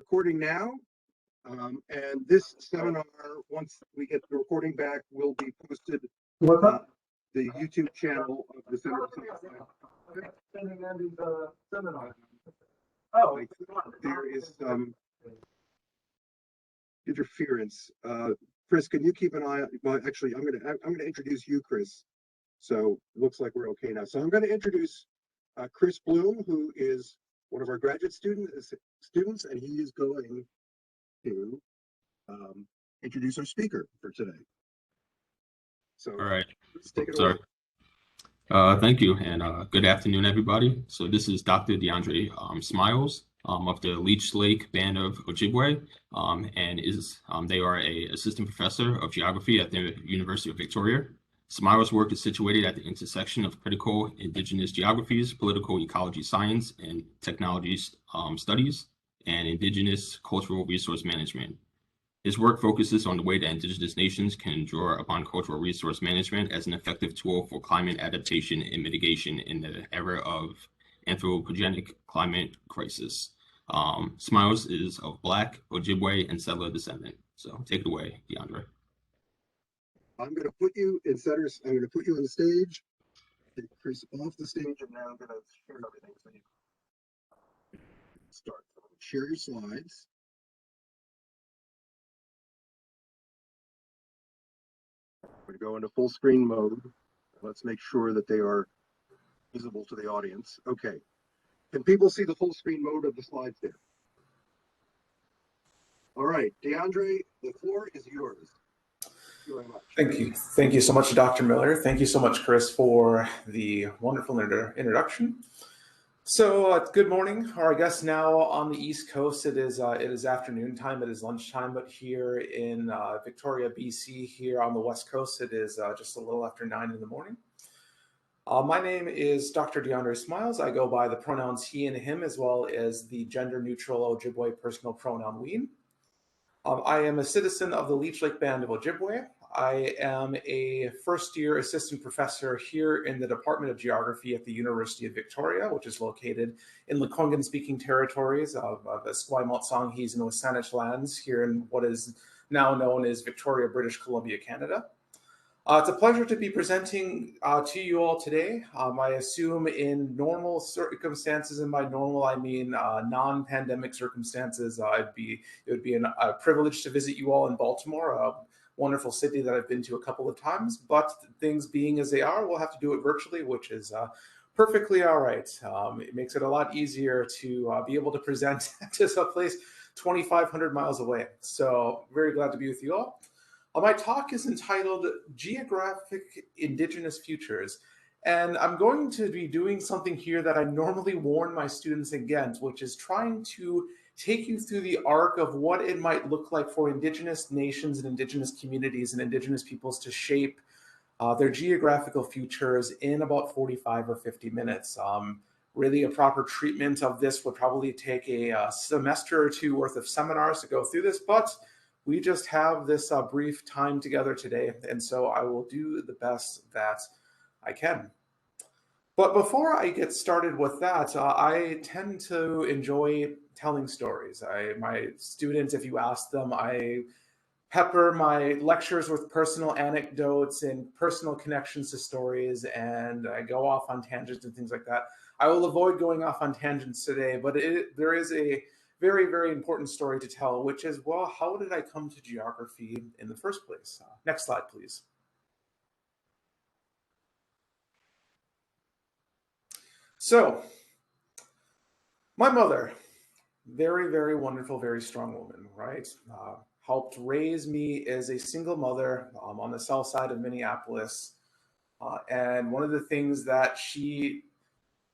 recording now, and this seminar, once we get the recording back, will be posted on the YouTube channel of the Center of Oh, there is some interference. Chris, can you keep an eye on? Well, actually, I'm gonna introduce you, Chris. So it looks like we're okay now. So I'm going to introduce Chris Bloom, who is one of our graduate students, and he is going to introduce our speaker for today. So, all right, let's take it away. Thank you, and good afternoon, everybody. So this is Dr. Deondre Smiles of the Leech Lake Band of Ojibwe, and they are an assistant professor of geography at the University of Victoria. Smiles' work is situated at the intersection of critical indigenous geographies, political ecology science, and technologies studies, and indigenous cultural resource management. His work focuses on the way that indigenous nations can draw upon cultural resource management as an effective tool for climate adaptation and mitigation in the era of anthropogenic climate crisis. Smiles is of Black, Ojibwe, and settler descendant. So take it away, Deondre. I'm going to put you in centers. I'm going to put you on the stage. Take Chris off the stage, and now I'm going to share everything. So you start. Share your slides. We're going to go into full screen mode. Let's make sure that they are visible to the audience. Okay. Can people see the full screen mode of the slides there? All right, Deondre, the floor is yours. Thank you. Thank you so much, Dr. Miller. Thank you so much, Chris, for the wonderful introduction. So good morning, or I guess now on the East Coast, it is afternoon time, it is lunchtime, but here in Victoria, BC, here on the West Coast, it is just a little after 9 in the morning. My name is Dr. Deondre Smiles. I go by the pronouns he and him, as well as the gender-neutral Ojibwe personal pronoun we. I am a citizen of the Leech Lake Band of Ojibwe. I am a first-year assistant professor here in the Department of Geography at the University of Victoria, which is located in Lekwungen-speaking territories of the Esquimalt, Songhees, and Wasanich lands here in what is now known as Victoria, British Columbia, Canada. It's a pleasure to be presenting to you all today. I assume in normal circumstances, and by normal I mean non-pandemic circumstances, it would be a privilege to visit you all in Baltimore, a wonderful city that I've been to a couple of times. But things being as they are, we'll have to do it virtually, which is perfectly all right. It makes it a lot easier to be able to present to some place 2,500 miles away. So very glad to be with you all. My talk is entitled Geographic Indigenous Futures, and I'm going to be doing something here that I normally warn my students against, which is trying to take you through the arc of what it might look like for Indigenous nations and Indigenous communities and Indigenous peoples to shape their geographical futures in about 45 or 50 minutes. Really, a proper treatment of this would probably take a semester or two worth of seminars to go through this, but we just have this brief time together today, and so I will do the best that I can. But before I get started with that, I tend to enjoy telling stories. My students, if you ask them, I pepper my lectures with personal anecdotes and personal connections to stories, and I go off on tangents and things like that. I will avoid going off on tangents today, but there is a very, very important story to tell, which is, well, how did I come to geography in the first place? Next slide, please. So, my mother, very, very wonderful, very strong woman, right? Helped raise me as a single mother on the south side of Minneapolis. And one of the things that she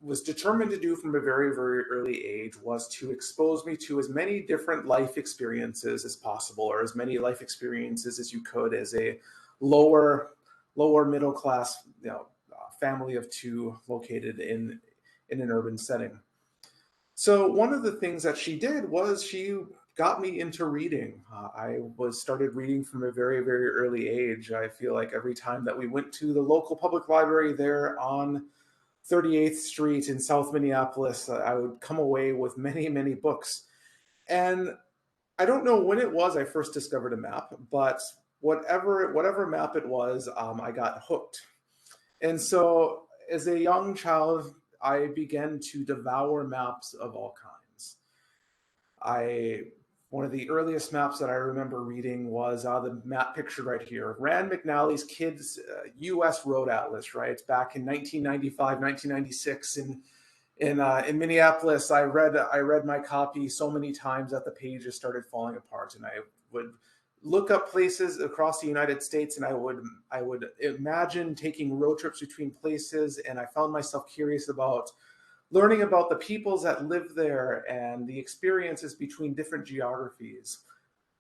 was determined to do from a very, very early age was to expose me to as many different life experiences as possible, or as many life experiences as you could as a lower middle class, family of two located in an urban setting. So one of the things that she did was she got me into reading. I started reading from a very, very early age. I feel like every time that we went to the local public library there on 38th Street in South Minneapolis, I would come away with many, many books. And I don't know when it was I first discovered a map, but whatever map it was, I got hooked. And so as a young child, I began to devour maps of all kinds. One of the earliest maps that I remember reading was the map pictured right here, Rand McNally's Kids U.S. Road Atlas, right? Back in 1995, 1996 in Minneapolis. I read my copy so many times that the pages started falling apart, and I would look up places across the United States, and I would imagine taking road trips between places, and I found myself curious about learning about the peoples that live there and the experiences between different geographies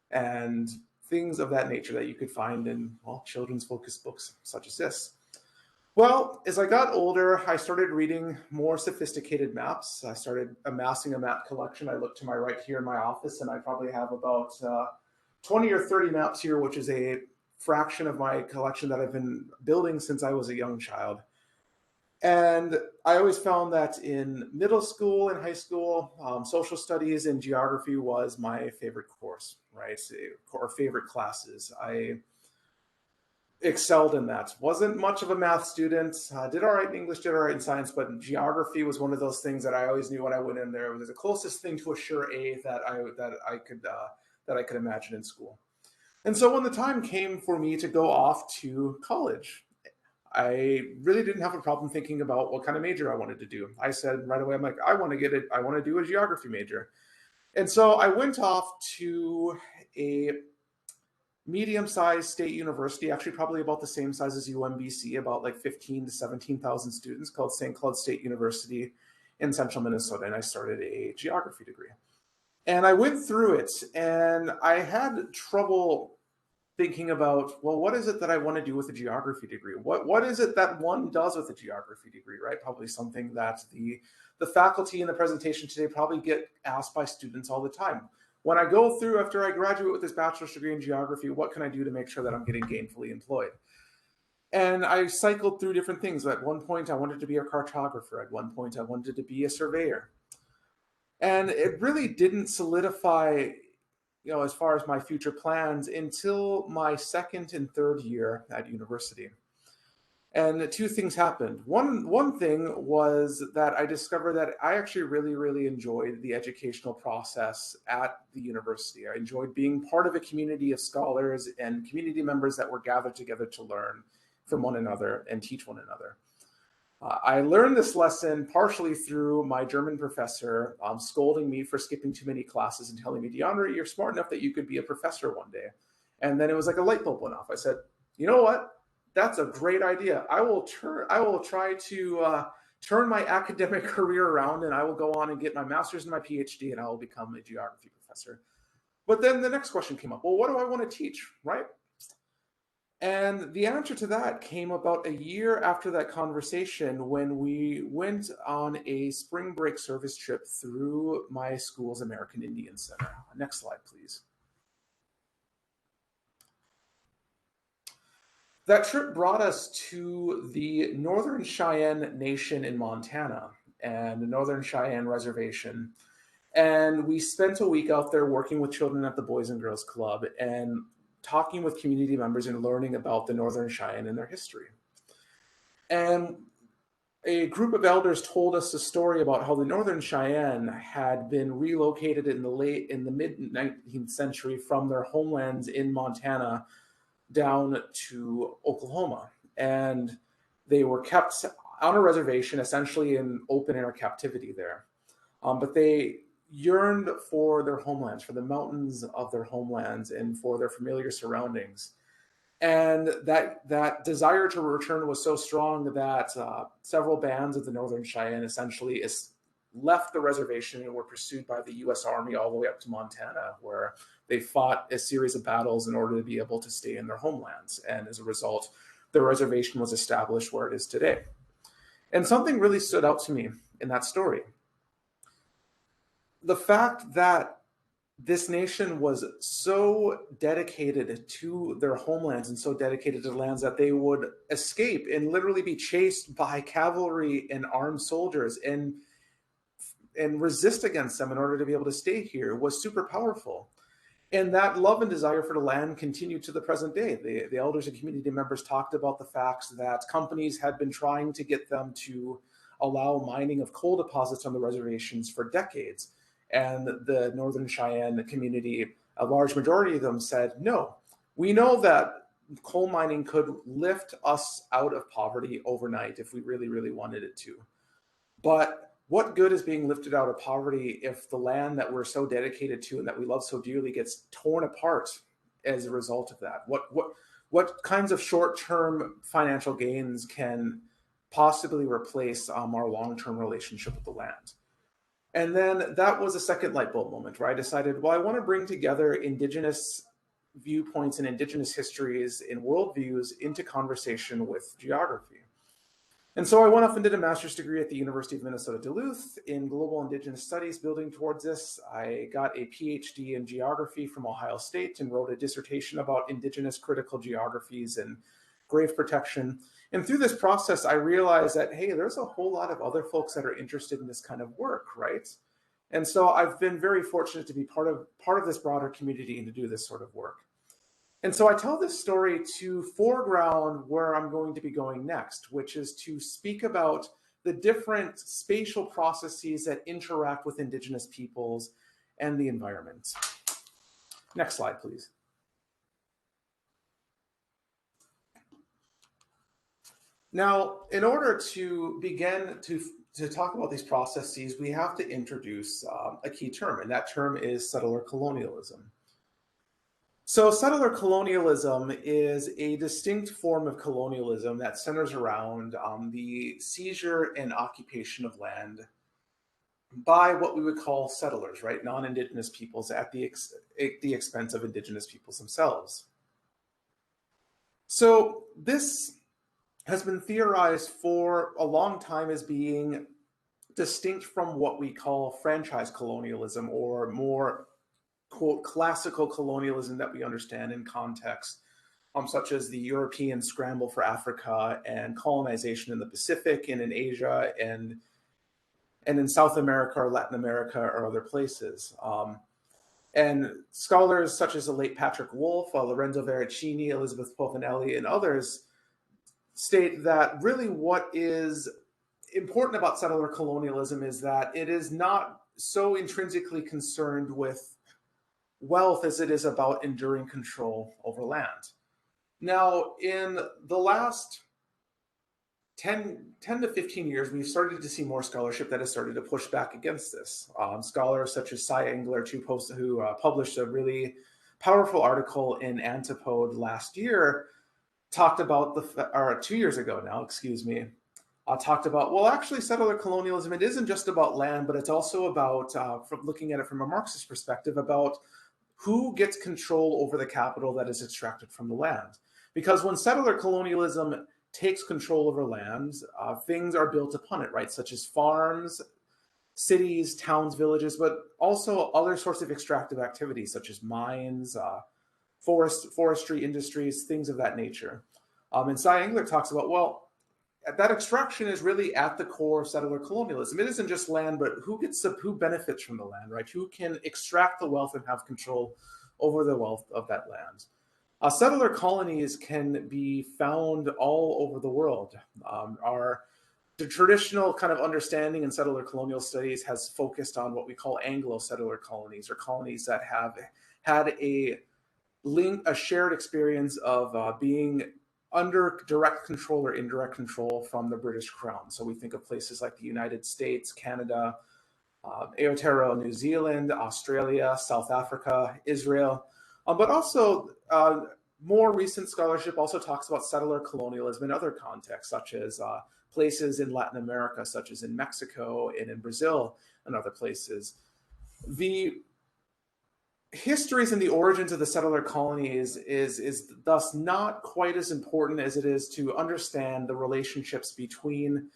and things of that nature that you could find in, well, children's focused books such as this. Well, as I got older, I started reading more sophisticated maps. I started amassing a map collection. I look to my right here in my office, and I probably have about 20 or 30 maps here, which is a fraction of my collection that I've been building since I was a young child. And I always found that in middle school and high school, social studies and geography was my favorite course, right? Or favorite classes. I excelled in that. Wasn't much of a math student. Did all right in English, did all right in science, but geography was one of those things that I always knew when I went in there. It was the closest thing to a sure A that I could imagine in school. And so when the time came for me to go off to college, I really didn't have a problem thinking about what kind of major I wanted to do. I said right away, I'm like, I want to do a geography major. And so I went off to a medium-sized state university, actually probably about the same size as UMBC, about like 15 to 17,000 students, called St. Cloud State University in central Minnesota. And I started a geography degree. And I went through it, and I had trouble thinking about, well, what is it that I want to do with a geography degree? What is it that one does with a geography degree, right? Probably something that the faculty in the presentation today probably get asked by students all the time. When I go through, after I graduate with this bachelor's degree in geography, what can I do to make sure that I'm getting gainfully employed? And I cycled through different things. At one point, I wanted to be a cartographer. At one point, I wanted to be a surveyor. And it really didn't solidify, as far as my future plans until my second and third year at university. And two things happened. One thing was that I discovered that I actually really, really enjoyed the educational process at the university. I enjoyed being part of a community of scholars and community members that were gathered together to learn from one another and teach one another. I learned this lesson partially through my German professor scolding me for skipping too many classes and telling me, Deondre, you're smart enough that you could be a professor one day. And then it was like a light bulb went off. I said, you know what? That's a great idea. I will try to turn my academic career around, and I will go on and get my master's and my PhD, and I will become a geography professor. But then the next question came up. Well, what do I want to teach, right? And the answer to that came about a year after that conversation when we went on a spring break service trip through my school's American Indian Center. Next slide, please. That trip brought us to the Northern Cheyenne Nation in Montana and the Northern Cheyenne Reservation. And we spent a week out there working with children at the Boys and Girls Club and talking with community members and learning about the Northern Cheyenne and their history. And a group of elders told us a story about how the Northern Cheyenne had been relocated in the mid-19th century from their homelands in Montana down to Oklahoma. And they were kept on a reservation, essentially in open air captivity there. But they yearned for their homelands, for the mountains of their homelands, and for their familiar surroundings. And that desire to return was so strong that several bands of the Northern Cheyenne essentially left the reservation and were pursued by the U.S. Army all the way up to Montana, where they fought a series of battles in order to be able to stay in their homelands. And as a result, the reservation was established where it is today. And something really stood out to me in that story. The fact that this nation was so dedicated to their homelands and so dedicated to the lands that they would escape and literally be chased by cavalry and armed soldiers and resist against them in order to be able to stay here was super powerful. And that love and desire for the land continued to the present day. The elders and community members talked about the facts that companies had been trying to get them to allow mining of coal deposits on the reservations for decades. And the Northern Cheyenne community, a large majority of them said, no, we know that coal mining could lift us out of poverty overnight if we really, really wanted it to. But what good is being lifted out of poverty if the land that we're so dedicated to and that we love so dearly gets torn apart as a result of that? What kinds of short-term financial gains can possibly replace our long-term relationship with the land? And then that was a second light bulb moment where I decided, well, I want to bring together Indigenous viewpoints and Indigenous histories and worldviews into conversation with geography. And so I went off and did a master's degree at the University of Minnesota Duluth in global Indigenous studies. Building towards this, I got a PhD in geography from Ohio State and wrote a dissertation about Indigenous critical geographies and grave protection. And through this process, I realized that, hey, there's a whole lot of other folks that are interested in this kind of work, right? And so I've been very fortunate to be part of this broader community and to do this sort of work. And so I tell this story to foreground where I'm going to be going next, which is to speak about the different spatial processes that interact with Indigenous peoples and the environment. Next slide, please. Now, in order to begin to talk about these processes, we have to introduce a key term, and that term is settler colonialism. So settler colonialism is a distinct form of colonialism that centers around the seizure and occupation of land by what we would call settlers, right? Non-Indigenous peoples at the expense of Indigenous peoples themselves. So this has been theorized for a long time as being distinct from what we call franchise colonialism, or more, quote, classical colonialism that we understand in context, such as the European scramble for Africa and colonization in the Pacific and in Asia and in South America or Latin America or other places. And scholars such as the late Patrick Wolf, Lorenzo Veracini, Elizabeth Povinelli, and others state that really what is important about settler colonialism is that it is not so intrinsically concerned with wealth as it is about enduring control over land. Now, in the last 10 to 15 years, we've started to see more scholarship that has started to push back against this. Scholars such as Cy Engler, who published a really powerful article in Antipode last year, talked about or 2 years ago now, excuse me, talked about, well, actually settler colonialism, it isn't just about land, but it's also about, from looking at it from a Marxist perspective, about who gets control over the capital that is extracted from the land. Because when settler colonialism takes control over lands, things are built upon it, right? Such as farms, cities, towns, villages, but also other sorts of extractive activities such as mines, forestry industries, things of that nature. And Cy Engler talks about, well, that extraction is really at the core of settler colonialism. It isn't just land, but who benefits from the land, right? Who can extract the wealth and have control over the wealth of that land? Settler colonies can be found all over the world. The traditional kind of understanding in settler colonial studies has focused on what we call Anglo-settler colonies, or colonies that have had a shared experience of being under direct control or indirect control from the British Crown. So we think of places like the United States, Canada, Aotearoa, New Zealand, Australia, South Africa, Israel, but also more recent scholarship also talks about settler colonialism in other contexts, such as places in Latin America, such as in Mexico and in Brazil and other places. The histories and the origins of the settler colonies is thus not quite as important as it is to understand the relationships between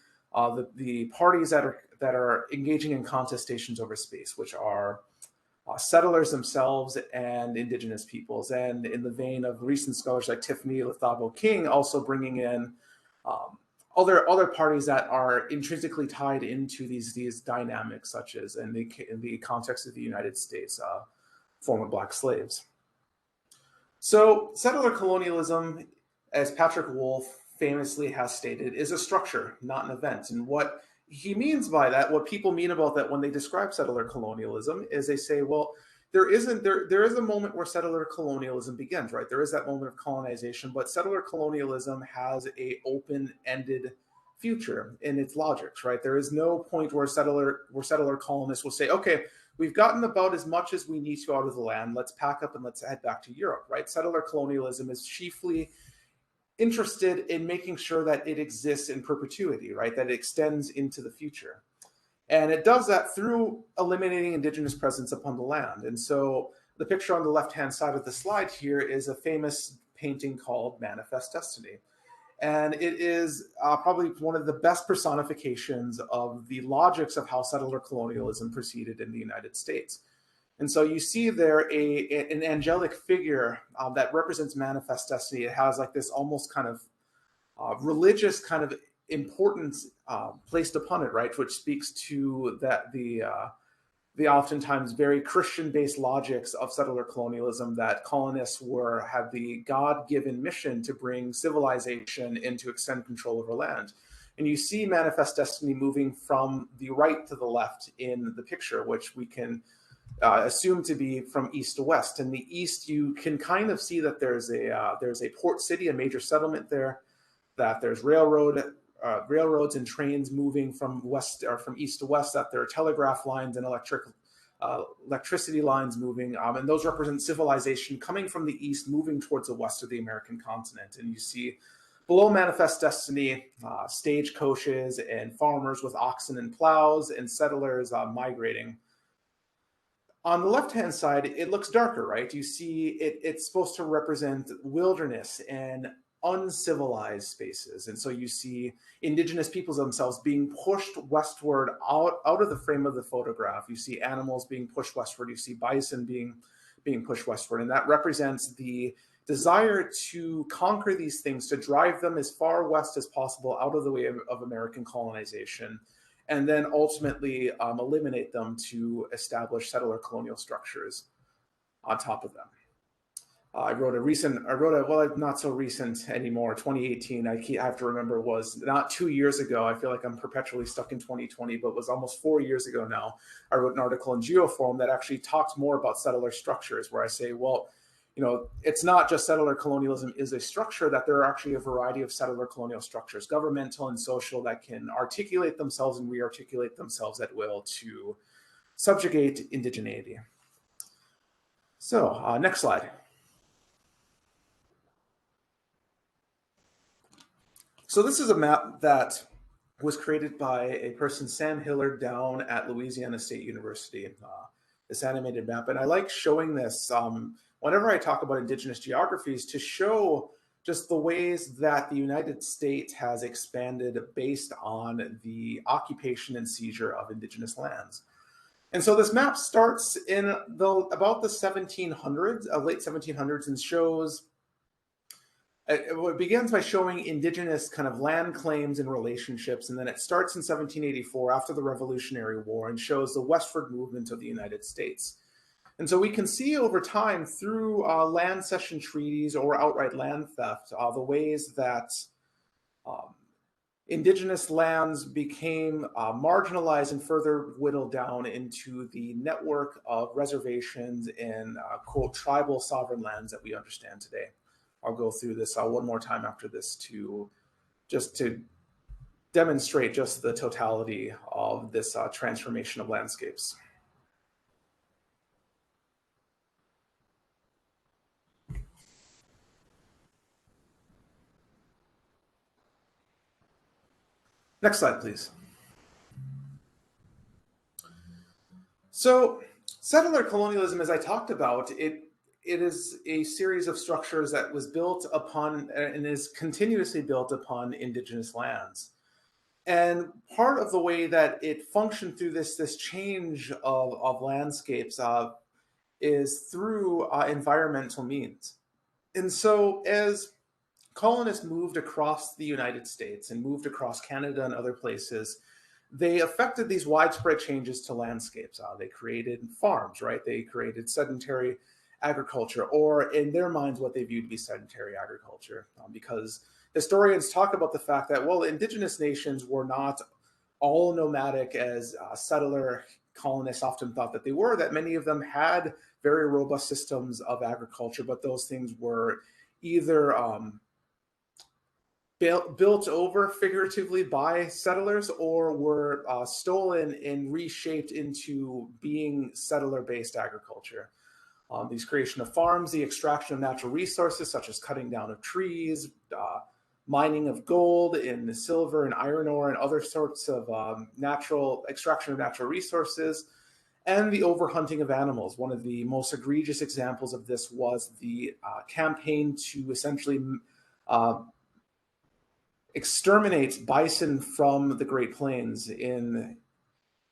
the parties that are engaging in contestations over space, which are settlers themselves and Indigenous peoples. And in the vein of recent scholars like Tiffany Lethabo King, also bringing in other parties that are intrinsically tied into these dynamics, such as in the context of the United States, former Black slaves. So settler colonialism, as Patrick Wolfe famously has stated, is a structure, not an event. And what he means by that, what people mean about that when they describe settler colonialism, is they say, well, there is a moment where settler colonialism begins, right? There is that moment of colonization, but settler colonialism has a open-ended future in its logics, right? There is no point where settler colonists will say, okay, we've gotten about as much as we need to out of the land. Let's pack up and let's head back to Europe, right? Settler colonialism is chiefly interested in making sure that it exists in perpetuity, right? That it extends into the future. And it does that through eliminating Indigenous presence upon the land. And so the picture on the left-hand side of the slide here is a famous painting called Manifest Destiny. And it is probably one of the best personifications of the logics of how settler colonialism proceeded in the United States. And so you see there an angelic figure that represents manifest destiny. It has like this almost kind of religious kind of importance placed upon it, right? Which speaks to that the oftentimes very Christian-based logics of settler colonialism, that colonists had the God-given mission to bring civilization and to extend control over land. And you see manifest destiny moving from the right to the left in the picture, which we can assumed to be from east to west. In the east, you can kind of see that there's a port city, a major settlement there, that there's railroads and trains moving from west or from east to west, that there are telegraph lines and electricity lines moving, and those represent civilization coming from the east, moving towards the west of the American continent. And you see below manifest destiny, stagecoaches and farmers with oxen and plows and settlers migrating. On the left-hand side, it looks darker, right? You see it's supposed to represent wilderness and uncivilized spaces. And so you see Indigenous peoples themselves being pushed westward out of the frame of the photograph. You see animals being pushed westward. You see bison being pushed westward. And that represents the desire to conquer these things, to drive them as far west as possible out of the way of American colonization, and then ultimately eliminate them to establish settler colonial structures on top of them. I wrote well, not so recent anymore, 2018, I have to remember, was not 2 years ago. I feel like I'm perpetually stuck in 2020, but was almost 4 years ago now. I wrote an article in Geoforum that actually talks more about settler structures, where I say, well, you know, it's not just settler colonialism is a structure, that there are actually a variety of settler colonial structures, governmental and social, that can articulate themselves and re-articulate themselves at will to subjugate indigeneity. So next slide. So this is a map that was created by a person, Sam Hillard, down at Louisiana State University, this animated map. And I like showing this whenever I talk about Indigenous geographies, to show just the ways that the United States has expanded based on the occupation and seizure of Indigenous lands. And so this map starts in about the 1700s, late 1700s, and shows, it begins by showing Indigenous kind of land claims and relationships, and then it starts in 1784 after the Revolutionary War and shows the westward movement of the United States. And so we can see over time through land cession treaties or outright land theft, the ways that Indigenous lands became marginalized and further whittled down into the network of reservations and quote tribal sovereign lands that we understand today. I'll go through this one more time after this to demonstrate just the totality of this transformation of landscapes. Next slide, please. So settler colonialism, as I talked about, it is a series of structures that was built upon and is continuously built upon Indigenous lands. And part of the way that it functioned through this change of landscapes is through environmental means. And so as colonists moved across the United States and moved across Canada and other places, they affected these widespread changes to landscapes. They created farms, right? They created sedentary agriculture, or in their minds, what they viewed to be sedentary agriculture, because historians talk about the fact that, well, indigenous nations were not all nomadic as settler colonists often thought that they were, that many of them had very robust systems of agriculture, but those things were either built over figuratively by settlers or were stolen and reshaped into being settler-based agriculture. These creation of farms, the extraction of natural resources such as cutting down of trees, mining of gold and silver and iron ore and other sorts of natural extraction of natural resources, and the overhunting of animals. One of the most egregious examples of this was the campaign to essentially exterminate bison from the Great Plains in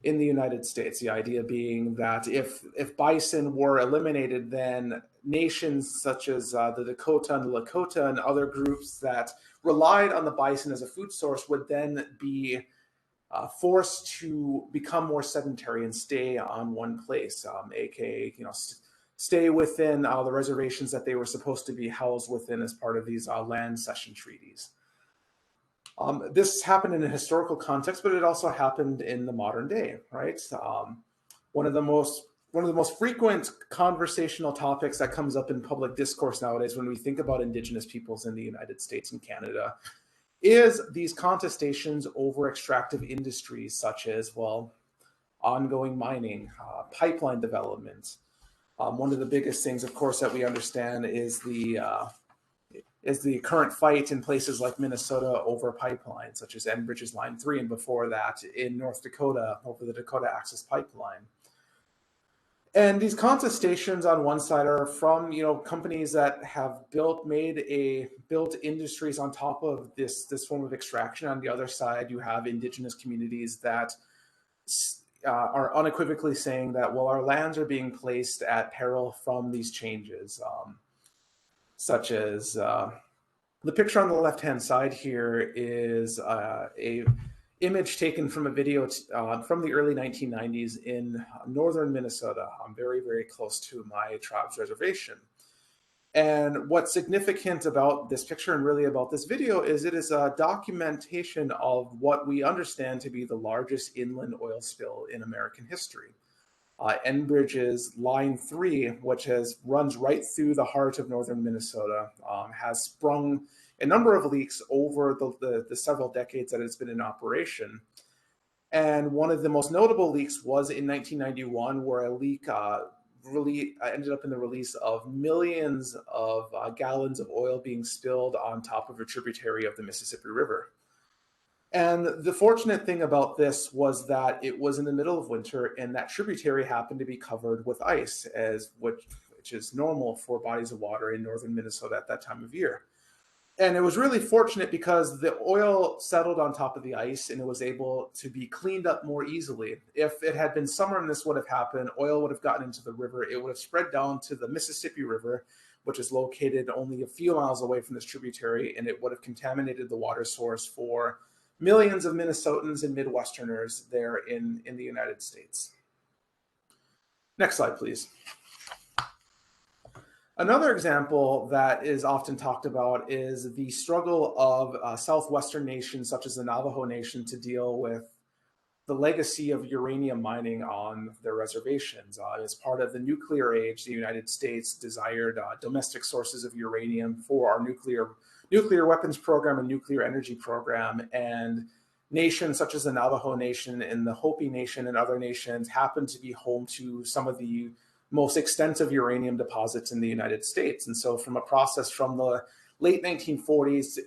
the United States. The idea being that if bison were eliminated, then nations such as the Dakota and the Lakota and other groups that relied on the bison as a food source would then be forced to become more sedentary and stay on one place, aka stay within the reservations that they were supposed to be housed within as part of these land cession treaties. This happened in a historical context, but it also happened in the modern day, right? One of the most frequent conversational topics that comes up in public discourse nowadays when we think about Indigenous peoples in the United States and Canada is these contestations over extractive industries such as, well, ongoing mining, pipeline development. One of the biggest things, of course, that we understand is the current fight in places like Minnesota over pipelines, such as Enbridge's Line 3, and before that in North Dakota over the Dakota Access Pipeline. And these contestations on one side are from companies that have built industries on top of this form of extraction. On the other side, you have indigenous communities that are unequivocally saying that, well, our lands are being placed at peril from these changes, such as the picture on the left-hand side here is a image taken from a video from the early 1990s in northern Minnesota, very, very close to my tribe's reservation. And what's significant about this picture and really about this video is it is a documentation of what we understand to be the largest inland oil spill in American history. Enbridge's Line 3, which runs right through the heart of northern Minnesota, has sprung a number of leaks over the several decades that it's been in operation. And one of the most notable leaks was in 1991, where a leak really ended up in the release of millions of gallons of oil being spilled on top of a tributary of the Mississippi River. And the fortunate thing about this was that it was in the middle of winter, and that tributary happened to be covered with ice, which is normal for bodies of water in northern Minnesota at that time of year. And it was really fortunate because the oil settled on top of the ice and it was able to be cleaned up more easily. If it had been summer and this would have happened, oil would have gotten into the river. It would have spread down to the Mississippi River, which is located only a few miles away from this tributary, and it would have contaminated the water source for millions of Minnesotans and Midwesterners there in the United States. Next slide, please. Another example that is often talked about is the struggle of Southwestern nations such as the Navajo Nation to deal with the legacy of uranium mining on their reservations. As part of the nuclear age, the United States desired domestic sources of uranium for our nuclear weapons program and nuclear energy program, and nations such as the Navajo Nation and the Hopi Nation and other nations happen to be home to some of the most extensive uranium deposits in the United States. And so from a process from the late 1940s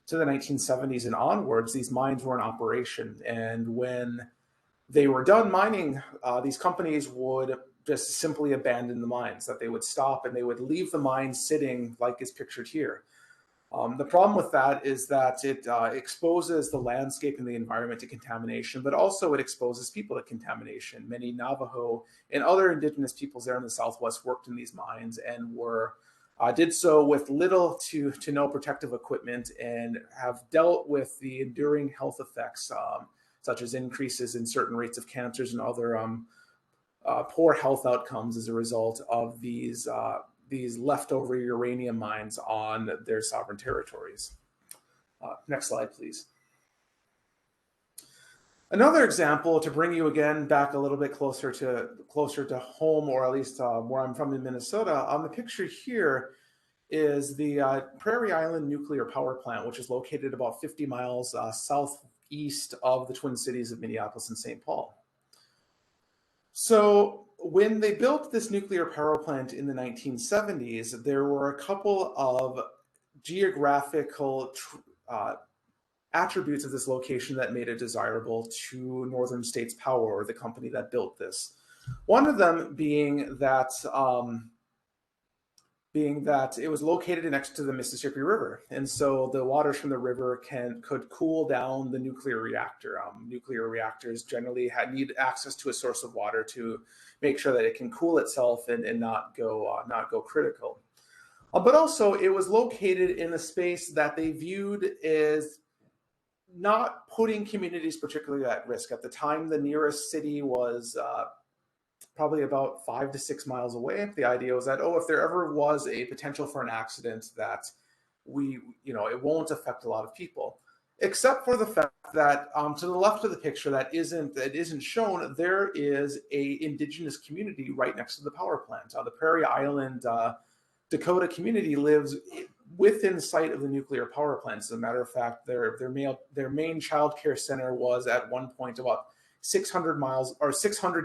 to the 1970s and onwards, these mines were in operation. And when they were done mining, these companies would just simply abandon the mines, that they would stop and they would leave the mines sitting like is pictured here. The problem with that is that it exposes the landscape and the environment to contamination, but also it exposes people to contamination. Many Navajo and other indigenous peoples there in the Southwest worked in these mines and were did so with little to no protective equipment and have dealt with the enduring health effects, such as increases in certain rates of cancers and other poor health outcomes as a result of these leftover uranium mines on their sovereign territories. Next slide, please. Another example to bring you again back a little bit closer to home, or at least where I'm from in Minnesota. On the picture here is the Prairie Island Nuclear Power Plant, which is located about 50 miles southeast of the Twin Cities of Minneapolis and St. Paul. So when they built this nuclear power plant in the 1970s, there were a couple of geographical attributes of this location that made it desirable to Northern States Power, or the company that built this. One of them being that it was located next to the Mississippi River, and so the waters from the river could cool down the nuclear reactor. Nuclear reactors generally need access to a source of water to make sure that it can cool itself and not go critical. But also, it was located in a space that they viewed as not putting communities particularly at risk. At the time, the nearest city was probably about 5 to 6 miles away. The idea was that, if there ever was a potential for an accident, that it won't affect a lot of people. Except for the fact that to the left of the picture that isn't shown, there is a indigenous community right next to the power plant. The Prairie Island Dakota community lives within sight of the nuclear power plant. As a matter of fact, their main child care center was at one point about 600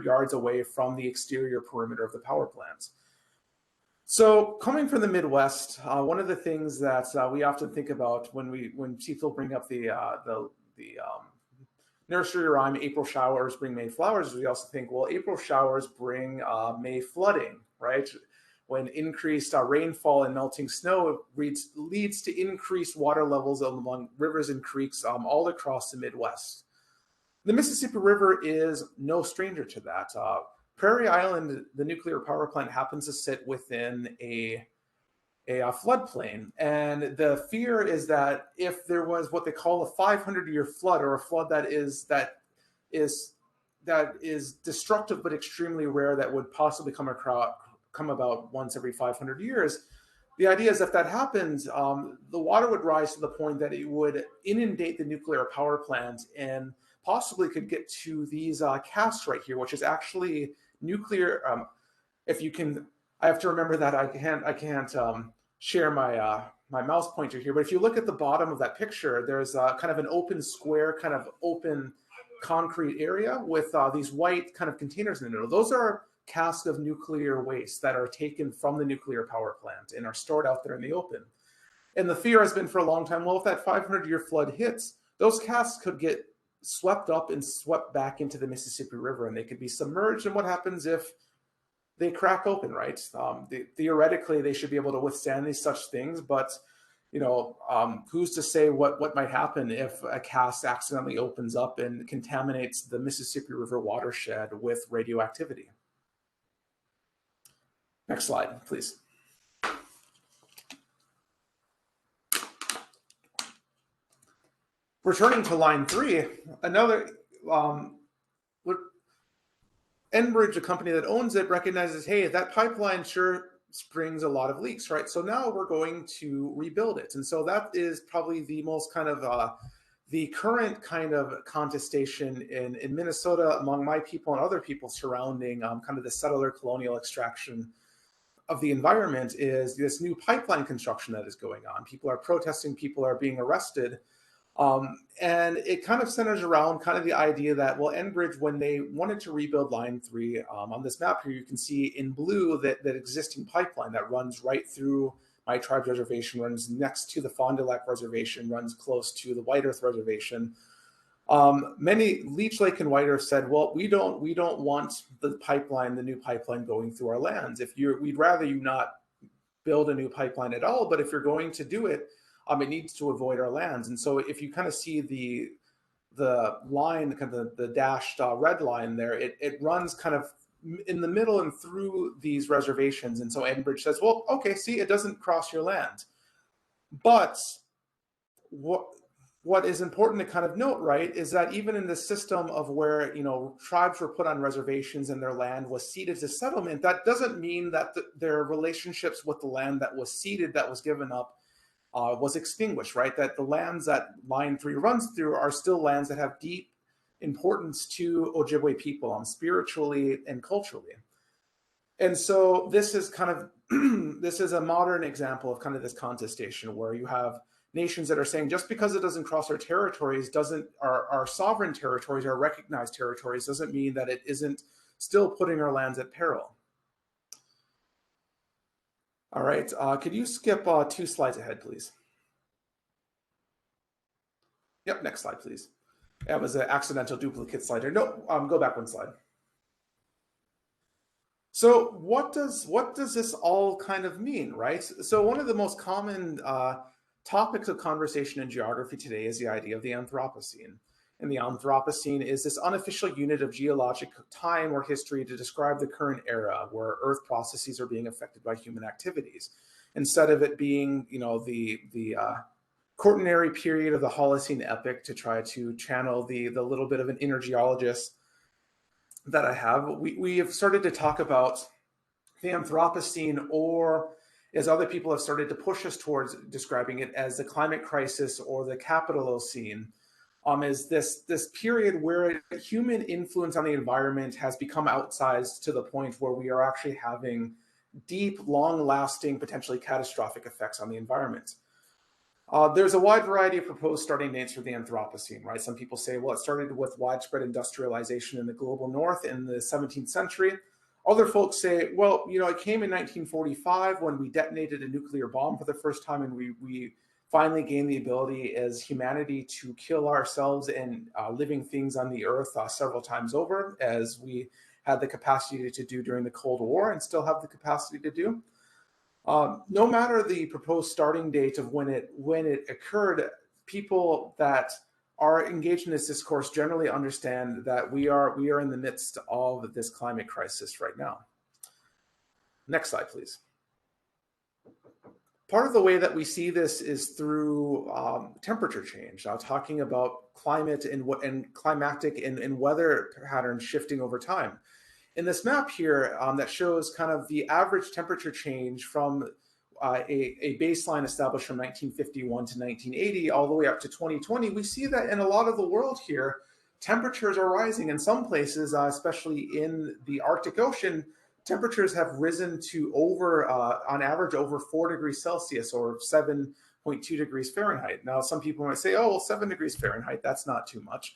yards away from the exterior perimeter of the power plant. So coming from the Midwest, one of the things that we often think about when people bring up the nursery rhyme, April showers bring May flowers, we also think, well, April showers bring May flooding, right? When increased rainfall and melting snow leads to increased water levels along rivers and creeks all across the Midwest. The Mississippi River is no stranger to that. Prairie Island, the nuclear power plant, happens to sit within a floodplain, and the fear is that if there was what they call a 500-year flood, or a flood that is destructive but extremely rare, that would possibly come about once every 500 years. The idea is if that happens, the water would rise to the point that it would inundate the nuclear power plant and possibly could get to these casts right here, which is actually nuclear. I have to remember that I can't share my mouse pointer here, but if you look at the bottom of that picture, there's kind of an open square, kind of open concrete area with these white kind of containers in the middle. Those are casks of nuclear waste that are taken from the nuclear power plant and are stored out there in the open. And the fear has been for a long time, well, if that 500-year flood hits, those casks could get swept up and swept back into the Mississippi River, and they could be submerged. And what happens if they crack open, right? Theoretically, they should be able to withstand these such things, but who's to say what might happen if a cast accidentally opens up and contaminates the Mississippi River watershed with radioactivity? Next slide, please. Returning to line 3, another Enbridge, a company that owns it, recognizes, hey, that pipeline sure springs a lot of leaks, right? So now we're going to rebuild it. And so that is probably the most kind of the current kind of contestation in Minnesota among my people and other people surrounding kind of the settler colonial extraction of the environment is this new pipeline construction that is going on. People are protesting, people are being arrested. And it kind of centers around kind of the idea that, well, Enbridge, when they wanted to rebuild Line 3, on this map here, you can see in blue that existing pipeline that runs right through my tribe's reservation, runs next to the Fond du Lac Reservation, runs close to the White Earth Reservation. Many Leech Lake and White Earth said, well, we don't want the new pipeline going through our lands. We'd rather you not build a new pipeline at all, but if you're going to do it, it needs to avoid our lands. And so if you kind of see the line, kind of the dashed red line there, it runs kind of in the middle and through these reservations. And so Enbridge says, well, okay, see, it doesn't cross your land. But what is important to kind of note, right, is that even in the system of where, you know, tribes were put on reservations and their land was ceded to settlement, that doesn't mean that their relationships with the land that was ceded, that was given up, was extinguished, right? That the lands that Line 3 runs through are still lands that have deep importance to Ojibwe people, spiritually and culturally. And so this is kind of, this is a modern example of kind of this contestation where you have nations that are saying just because it doesn't cross our territories, our sovereign territories, our recognized territories, doesn't mean that it isn't still putting our lands at peril. All right, could you skip 2 slides ahead, please? Yep, next slide, please. That was an accidental duplicate slide here. No, go back 1 slide. So what does this all kind of mean, right? So one of the most common topics of conversation in geography today is the idea of the Anthropocene. And the Anthropocene is this unofficial unit of geologic time or history to describe the current era where Earth processes are being affected by human activities. Instead of it being, you know, the Quaternary period of the Holocene epoch, to try to channel the little bit of an inner geologist that I have, we have started to talk about the Anthropocene, or as other people have started to push us towards describing it as the climate crisis or the capitalocene, is this period where human influence on the environment has become outsized to the point where we are actually having deep, long-lasting, potentially catastrophic effects on the environment. There's a wide variety of proposed starting dates for the Anthropocene, right? Some people say, well, it started with widespread industrialization in the global north in the 17th century. Other folks say, well, you know, it came in 1945 when we detonated a nuclear bomb for the first time, and we finally gained the ability as humanity to kill ourselves and living things on the earth several times over, as we had the capacity to do during the Cold War and still have the capacity to do. No matter the proposed starting date of when it occurred, people that are engaged in this discourse generally understand that we are in the midst of this climate crisis right now. Next slide, please. Part of the way that we see this is through temperature change, talking about climate and climatic and weather patterns shifting over time. In this map here that shows kind of the average temperature change from a baseline established from 1951 to 1980 all the way up to 2020, we see that in a lot of the world here, temperatures are rising. In some places, especially in the Arctic Ocean, temperatures have risen to over, on average, over 4 degrees Celsius or 7.2 degrees Fahrenheit. Now, some people might say, oh, well, 7 degrees Fahrenheit, that's not too much.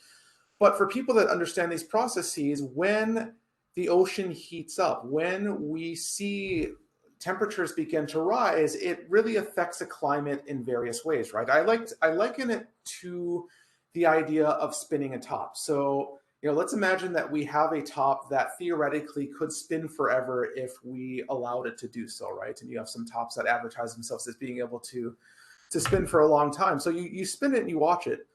But for people that understand these processes, when the ocean heats up, when we see temperatures begin to rise, it really affects the climate in various ways, right? I liken it to the idea of spinning a top. So, you know, let's imagine that we have a top that theoretically could spin forever if we allowed it to do so, right? And you have some tops that advertise themselves as being able to spin for a long time. So you spin it and you watch it.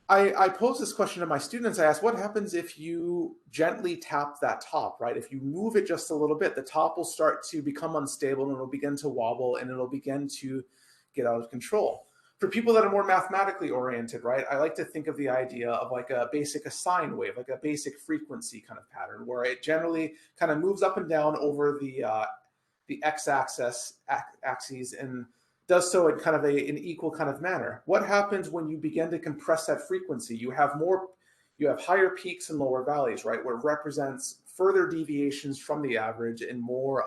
I pose this question to my students. I ask, what happens if you gently tap that top, right? If you move it just a little bit, the top will start to become unstable and it'll begin to wobble and it'll begin to get out of control. For people that are more mathematically oriented, right, I like to think of the idea of like a basic sine wave, like a basic frequency kind of pattern, where it generally kind of moves up and down over the x-axis and does so in kind of an equal kind of manner. What happens when you begin to compress that frequency? You have higher peaks and lower valleys, right, where it represents further deviations from the average and more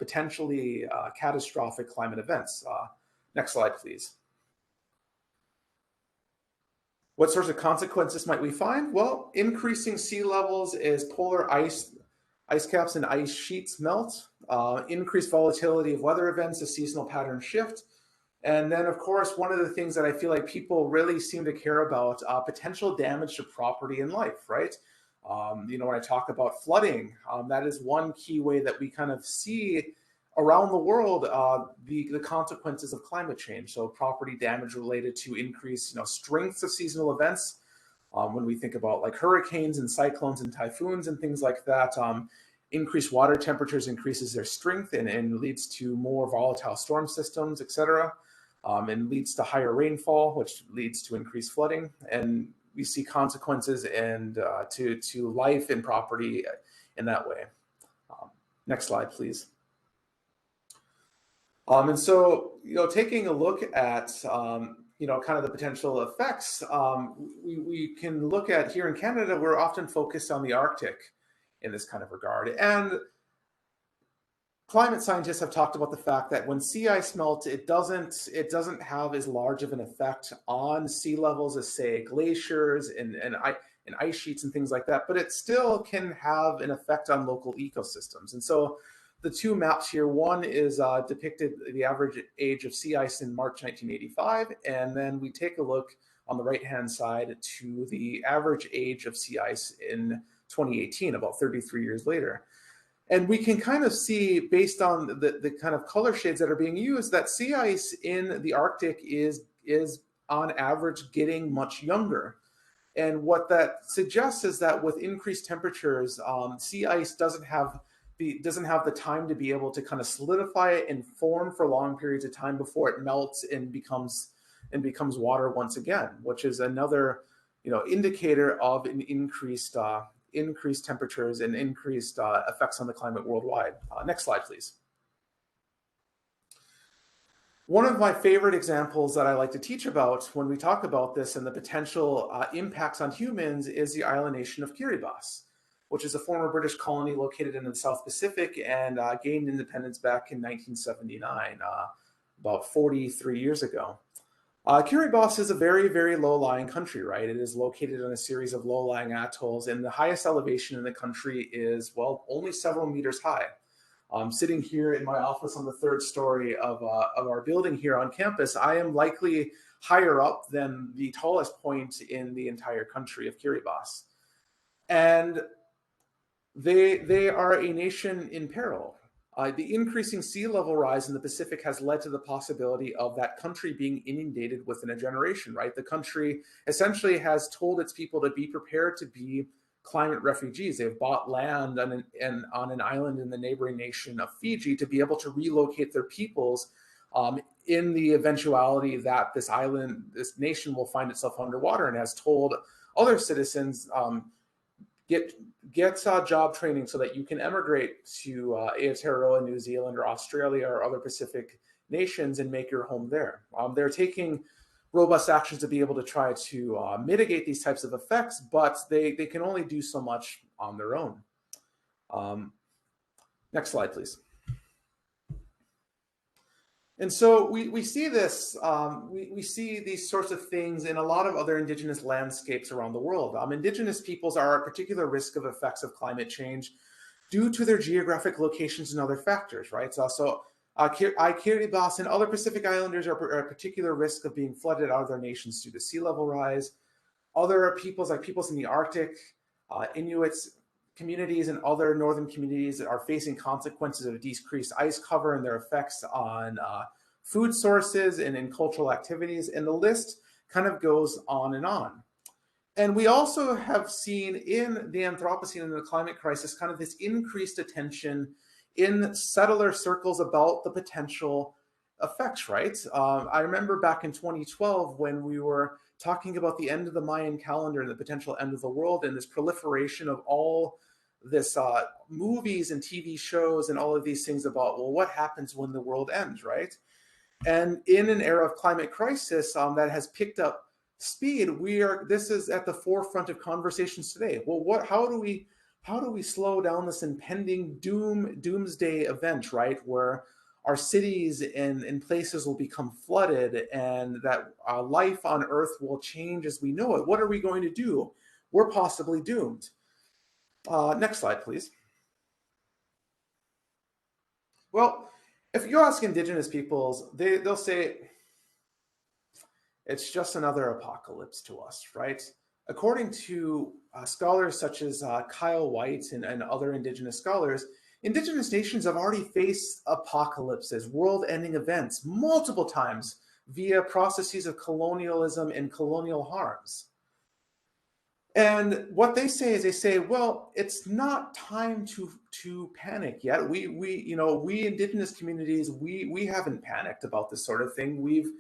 potentially catastrophic climate events. Next slide, please. What sorts of consequences might we find? Well, increasing sea levels as polar ice caps and ice sheets melt, increased volatility of weather events as seasonal patterns shift. And then, of course, one of the things that I feel like people really seem to care about, potential damage to property and life, right? You know, when I talk about flooding, that is one key way that we kind of see around the world the consequences of climate change. So property damage related to increased, you know, strengths of seasonal events, When we think about like hurricanes and cyclones and typhoons and things like that, increased water temperatures increases their strength and leads to more volatile storm systems, etc. And leads to higher rainfall, which leads to increased flooding. And we see consequences and to life and property in that way. Next slide, please. And so, taking a look at, kind of the potential effects, we can look at here in Canada, we're often focused on the Arctic in this kind of regard. And climate scientists have talked about the fact that when sea ice melts, it doesn't have as large of an effect on sea levels as, say, glaciers and ice sheets and things like that, but it still can have an effect on local ecosystems. And so the two maps here, one is depicted the average age of sea ice in March 1985, and then we take a look on the right-hand side to the average age of sea ice in 2018, about 33 years later. And we can kind of see, based on the kind of color shades that are being used, that sea ice in the Arctic is on average getting much younger. And what that suggests is that with increased temperatures, sea ice doesn't have the time to be able to kind of solidify and form for long periods of time before it melts and becomes water once again, which is another indicator of an increased temperatures and increased effects on the climate worldwide. Next slide, please. One of my favorite examples that I like to teach about when we talk about this and the potential impacts on humans is the island nation of Kiribati, which is a former British colony located in the South Pacific and gained independence back in 1979, about 43 years ago. Kiribati is a very, very low-lying country, right? It is located on a series of low-lying atolls, and the highest elevation in the country is, well, only several meters high. Sitting here in my office on the third story of our building here on campus, I am likely higher up than the tallest point in the entire country of Kiribati. And they are a nation in peril. The increasing sea level rise in the Pacific has led to the possibility of that country being inundated within a generation, right? The country essentially has told its people to be prepared to be climate refugees. They've bought land on an island in the neighboring nation of Fiji to be able to relocate their peoples in the eventuality that this nation will find itself underwater, and has told other citizens, get job training so that you can emigrate to Aotearoa, New Zealand, or Australia, or other Pacific nations and make your home there. They're taking robust actions to be able to try to mitigate these types of effects, but they can only do so much on their own. Next slide, please. And so we see this, we see these sorts of things in a lot of other indigenous landscapes around the world. Indigenous peoples are at particular risk of effects of climate change due to their geographic locations and other factors, right? So Kiribati and other Pacific Islanders are at particular risk of being flooded out of their nations due to sea level rise. Other peoples, like peoples in the Arctic, Inuits, communities and other northern communities that are facing consequences of decreased ice cover and their effects on food sources and in cultural activities. And the list kind of goes on and on. And we also have seen in the Anthropocene and the climate crisis kind of this increased attention in settler circles about the potential effects, right? I remember back in 2012 when we were talking about the end of the Mayan calendar and the potential end of the world, and this proliferation of all this movies and TV shows and all of these things about, well, what happens when the world ends, right? And in an era of climate crisis that has picked up speed, this is at the forefront of conversations today. Well, how do we slow down this impending doomsday event, right? Where our cities and places will become flooded and that life on Earth will change as we know it. What are we going to do? We're possibly doomed. Next slide, please. Well, if you ask Indigenous peoples, they'll say, it's just another apocalypse to us, right? According to scholars such as Kyle White and other Indigenous scholars, Indigenous nations have already faced apocalypses, world-ending events, multiple times via processes of colonialism and colonial harms. And what they say is, they say, well, it's not time to panic yet. We Indigenous communities, we haven't panicked about this sort of thing. We've,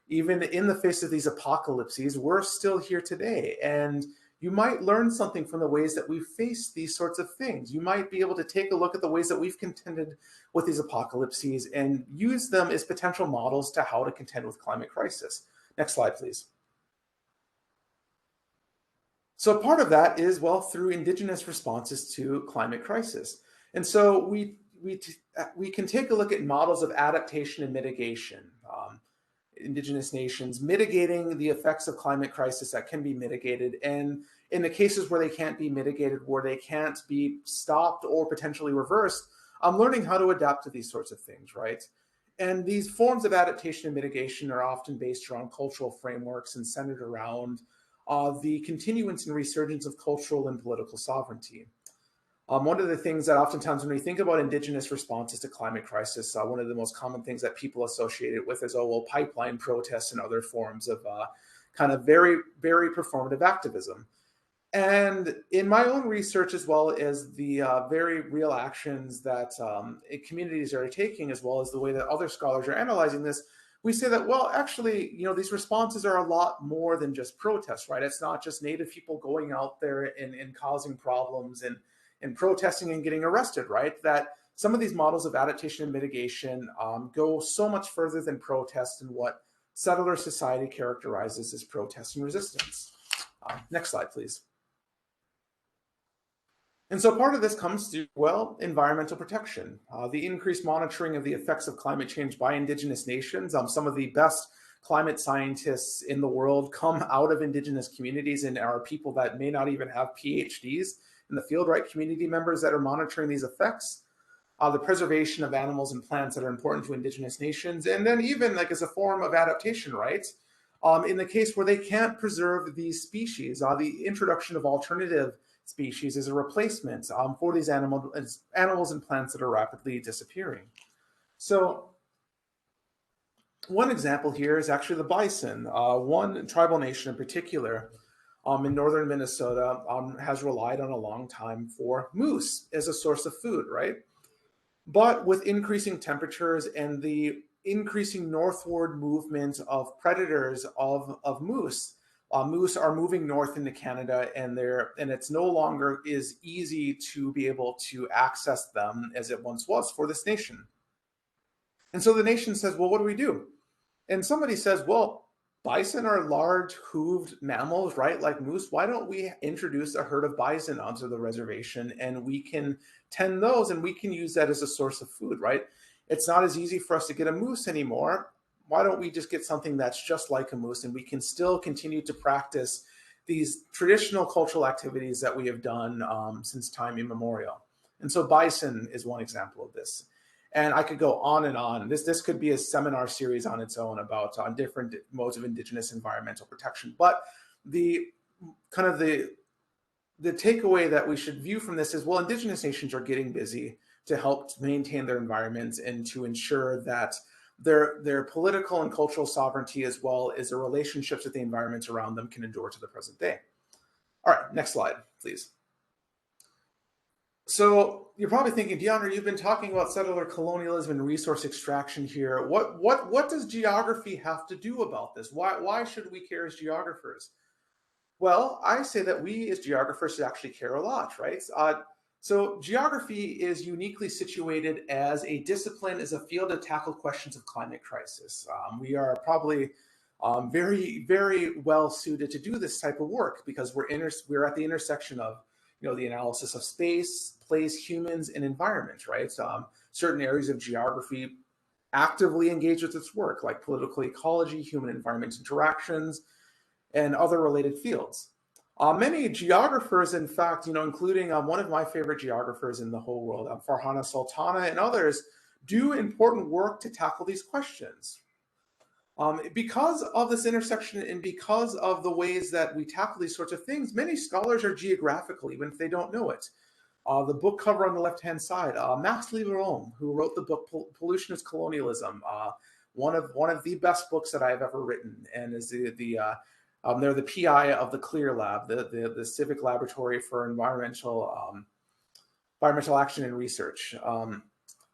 even in the face of these apocalypses, we're still here today. And you might learn something from the ways that we've faced these sorts of things. You might be able to take a look at the ways that we've contended with these apocalypses and use them as potential models to how to contend with climate crisis. Next slide, please. So part of that is, well, through Indigenous responses to climate crisis. And so we can take a look at models of adaptation and mitigation. Indigenous nations mitigating the effects of climate crisis that can be mitigated, and in the cases where they can't be mitigated, where they can't be stopped or potentially reversed, learning how to adapt to these sorts of things, right? And these forms of adaptation and mitigation are often based around cultural frameworks and centered around the continuance and resurgence of cultural and political sovereignty. One of the things that oftentimes when we think about Indigenous responses to climate crisis, one of the most common things that people associate it with is, oh, well, pipeline protests and other forms of kind of very, very performative activism. And in my own research, as well as the very real actions that communities are taking, as well as the way that other scholars are analyzing this, we say that, well, actually, these responses are a lot more than just protests, right? It's not just Native people going out there and causing problems and protesting and getting arrested, right? That some of these models of adaptation and mitigation go so much further than protest and what settler society characterizes as protest and resistance. Next slide, please. And so part of this comes to, well, environmental protection, the increased monitoring of the effects of climate change by Indigenous nations. Some of the best climate scientists in the world come out of Indigenous communities and are people that may not even have PhDs in the field, right? Community members that are monitoring these effects, the preservation of animals and plants that are important to Indigenous nations, and then even like as a form of adaptation, right? In the case where they can't preserve these species, the introduction of alternative species as a replacement for these animals and plants that are rapidly disappearing. So one example here is actually the bison. One tribal nation in particular in northern Minnesota has relied on a long time for moose as a source of food, right? But with increasing temperatures and the increasing northward movement of predators of moose, moose are moving north into Canada, and it's no longer is easy to be able to access them as it once was for this nation. And so the nation says, well, what do we do? And somebody says, well, bison are large hooved mammals, right? Like moose. Why don't we introduce a herd of bison onto the reservation, and we can tend those and we can use that as a source of food, right? It's not as easy for us to get a moose anymore. Why don't we just get something that's just like a moose, and we can still continue to practice these traditional cultural activities that we have done since time immemorial. And so bison is one example of this. And I could go on and on. This could be a seminar series on its own about on different modes of Indigenous environmental protection. But the takeaway that we should view from this is, well, Indigenous nations are getting busy to help maintain their environments and to ensure that their political and cultural sovereignty, as well as their relationships with the environments around them, can endure to the present day. All right, next slide, please. So you're probably thinking, Deondre, you've been talking about settler colonialism and resource extraction here. What does geography have to do about this? Why should we care as geographers? Well, I say that we as geographers should actually care a lot, right? So geography is uniquely situated as a discipline, as a field to tackle questions of climate crisis. We are probably very, very well suited to do this type of work because we're at the intersection of the analysis of space, place, humans, and environment, right? Certain areas of geography actively engage with this work, like political ecology, human-environment interactions, and other related fields. Many geographers, in fact, including one of my favorite geographers in the whole world, Farhana Sultana, and others, do important work to tackle these questions. Because of this intersection and because of the ways that we tackle these sorts of things, many scholars are geographical, even if they don't know it. The book cover on the left-hand side, Max Lieberolm, who wrote the book Pollution is Colonialism, one of the best books that I've ever written, and is the They're the PI of the CLEAR Lab, the Civic Laboratory for Environmental Action and Research.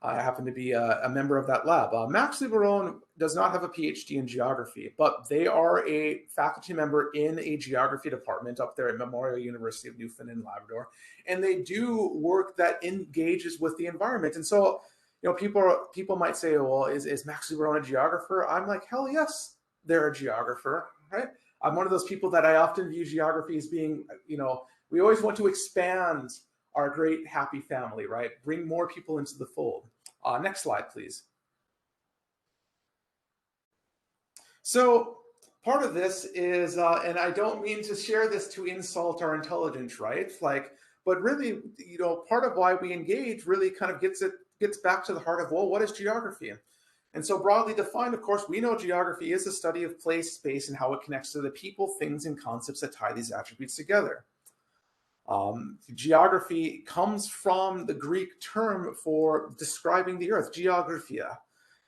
I happen to be a member of that lab. Max Luberon does not have a PhD in geography, but they are a faculty member in a geography department up there at Memorial University of Newfoundland and Labrador, and they do work that engages with the environment. And so, you know, people might say, well, is Max Luberon a geographer? I'm like, hell yes, they're a geographer, right? I'm one of those people that I often view geography as being, you know, we always want to expand our great happy family, right? Bring more people into the fold. Next slide, please. So part of this is, and I don't mean to share this to insult our intelligence, right? Like, but really, you know, part of why we engage really kind of gets back to the heart of, well, what is geography? And so broadly defined, of course, we know geography is the study of place, space, and how it connects to the people, things, and concepts that tie these attributes together. Geography comes from the Greek term for describing the earth, geographia.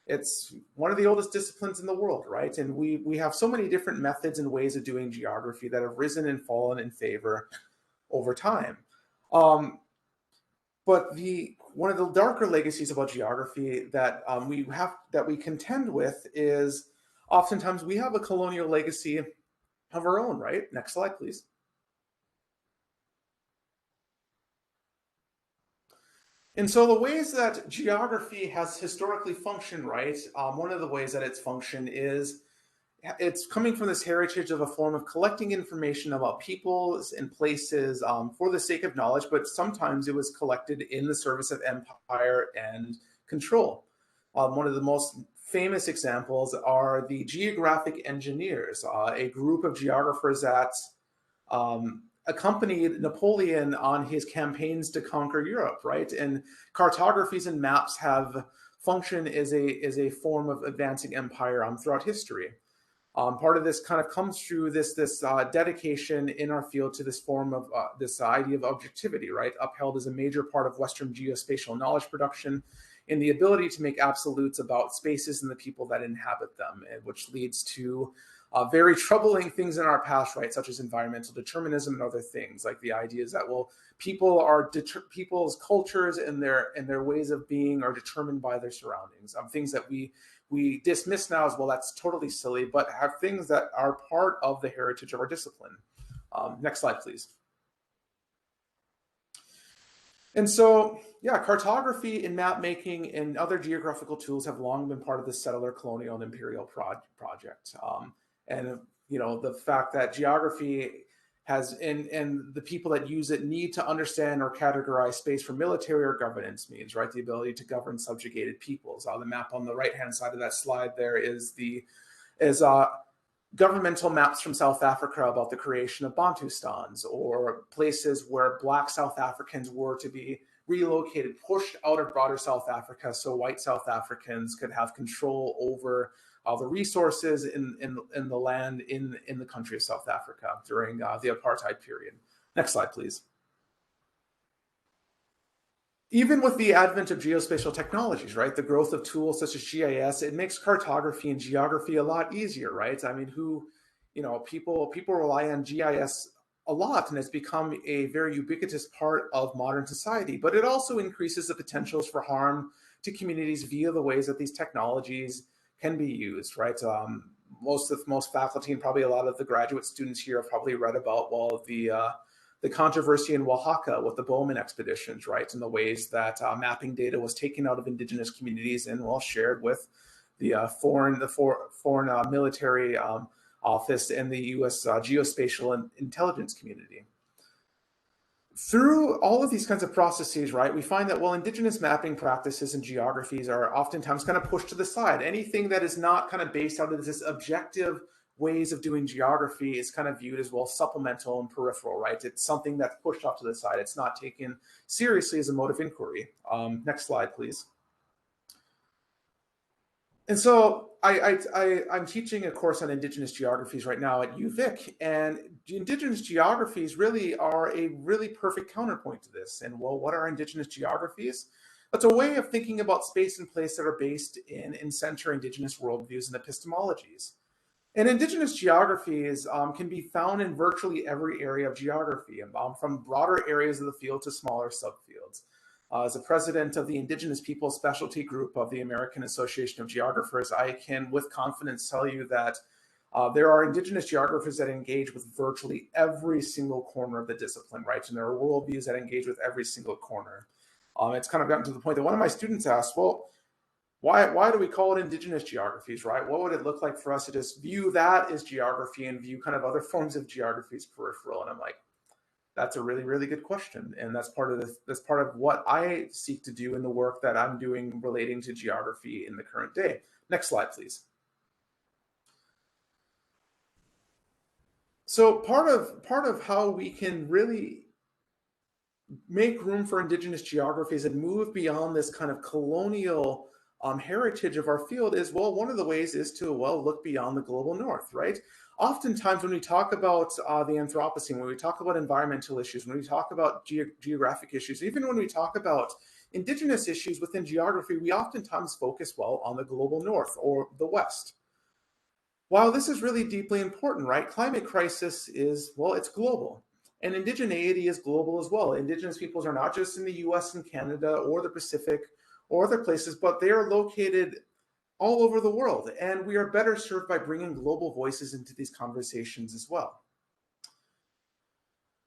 It's one of the oldest disciplines in the world, right? And we have so many different methods and ways of doing geography that have risen and fallen in favor over time. But one of the darker legacies about geography that we contend with is oftentimes we have a colonial legacy of our own, right? Next slide, please. And so the ways that geography has historically functioned, right? One of the ways that it's functioned is it's coming from this heritage of a form of collecting information about peoples and places for the sake of knowledge, but sometimes it was collected in the service of empire and control. One of the most famous examples are the Geographic engineers, a group of geographers that accompanied Napoleon on his campaigns to conquer Europe, right? And cartographies and maps have functioned as a form of advancing empire throughout history. Part of this kind of comes through this dedication in our field to this form of this idea of objectivity, right? Upheld as a major part of Western geospatial knowledge production and the ability to make absolutes about spaces and the people that inhabit them, which leads to very troubling things in our past, right, such as environmental determinism and other things, like the ideas that, well, people's cultures and their ways of being are determined by their surroundings. Things that we dismiss now as, well, that's totally silly, but have things that are part of the heritage of our discipline. Next slide, please. And so, yeah, cartography and map making and other geographical tools have long been part of the settler, colonial, and imperial project. And you know, the fact that geography has, and the people that use it need to understand or categorize space for military or governance means, right? The ability to govern subjugated peoples. The map on the right-hand side of that slide there is governmental maps from South Africa about the creation of Bantustans, or places where Black South Africans were to be relocated, pushed out of broader South Africa so white South Africans could have control over the resources in the land in the country of South Africa during the apartheid period. Next slide, please. Even with the advent of geospatial technologies, right, the growth of tools such as GIS, it makes cartography and geography a lot easier, right? I mean, people rely on GIS a lot, and it's become a very ubiquitous part of modern society, but it also increases the potentials for harm to communities via the ways that these technologies can be used, right? Most faculty and probably a lot of the graduate students here have probably read about, well, the controversy in Oaxaca with the Bowman expeditions, right? And the ways that mapping data was taken out of indigenous communities and, well, shared with the foreign military office and the U.S. geospatial and intelligence community. Through all of these kinds of processes, right, we find that, well, indigenous mapping practices and geographies are oftentimes kind of pushed to the side. Anything that is not kind of based out of this objective ways of doing geography is kind of viewed as, well, supplemental and peripheral, right? It's something that's pushed off to the side. It's not taken seriously as a mode of inquiry. Next slide, please. And so I'm teaching a course on Indigenous geographies right now at UVic, and Indigenous geographies really are a really perfect counterpoint to this. And, well, what are Indigenous geographies? It's a way of thinking about space and place that are based in and center Indigenous worldviews and epistemologies. And Indigenous geographies can be found in virtually every area of geography, from broader areas of the field to smaller subfields. As a president of the Indigenous People Specialty Group of the American Association of Geographers, I can with confidence tell you that there are Indigenous geographers that engage with virtually every single corner of the discipline, right? And there are worldviews that engage with every single corner. It's kind of gotten to the point that one of my students asked, well, why do we call it Indigenous geographies, right? What would it look like for us to just view that as geography and view kind of other forms of geography as peripheral? And I'm like, that's a really, really good question. And that's part of what I seek to do in the work that I'm doing relating to geography in the current day. Next slide, please. So part of how we can really make room for Indigenous geographies and move beyond this kind of colonial heritage of our field is, well, one of the ways is to, well, look beyond the global north, right? Oftentimes when we talk about the Anthropocene, when we talk about environmental issues, when we talk about geographic issues, even when we talk about Indigenous issues within geography, we oftentimes focus, well, on the global north or the West. While this is really deeply important, right? Climate crisis is, well, it's global. And indigeneity is global as well. Indigenous peoples are not just in the US and Canada or the Pacific or other places, but they are located all over the world. And we are better served by bringing global voices into these conversations as well.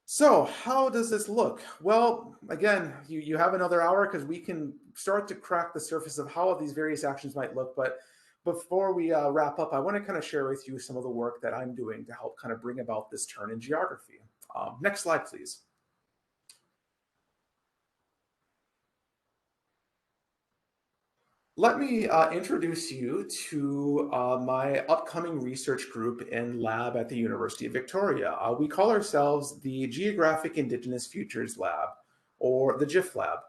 So how does this look? Well, again, you have another hour because we can start to crack the surface of how these various actions might look. But before we wrap up, I want to kind of share with you some of the work that I'm doing to help kind of bring about this turn in geography. Next slide, please. Let me introduce you to my upcoming research group and lab at the University of Victoria. We call ourselves the Geographic Indigenous Futures Lab, or the GIF Lab,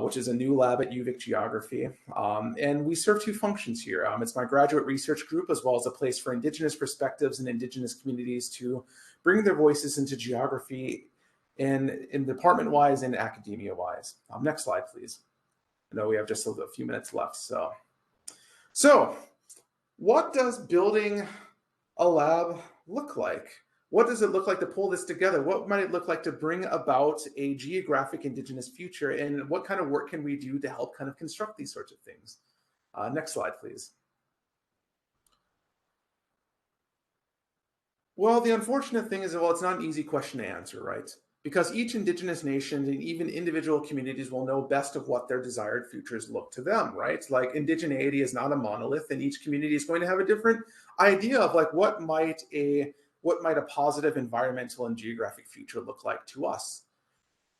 which is a new lab at UVic Geography. And we serve two functions here. It's my graduate research group, as well as a place for Indigenous perspectives and Indigenous communities to bring their voices into geography in department-wise and academia-wise. Next slide, please. I know we have just a few minutes left. So what does building a lab look like? What does it look like to pull this together? What might it look like to bring about a geographic Indigenous future? And what kind of work can we do to help kind of construct these sorts of things? Next slide, please. Well, the unfortunate thing is, well, it's not an easy question to answer, right? Because each Indigenous nation and even individual communities will know best of what their desired futures look to them, right? Like indigeneity is not a monolith, and each community is going to have a different idea of like what might a positive environmental and geographic future look like to us.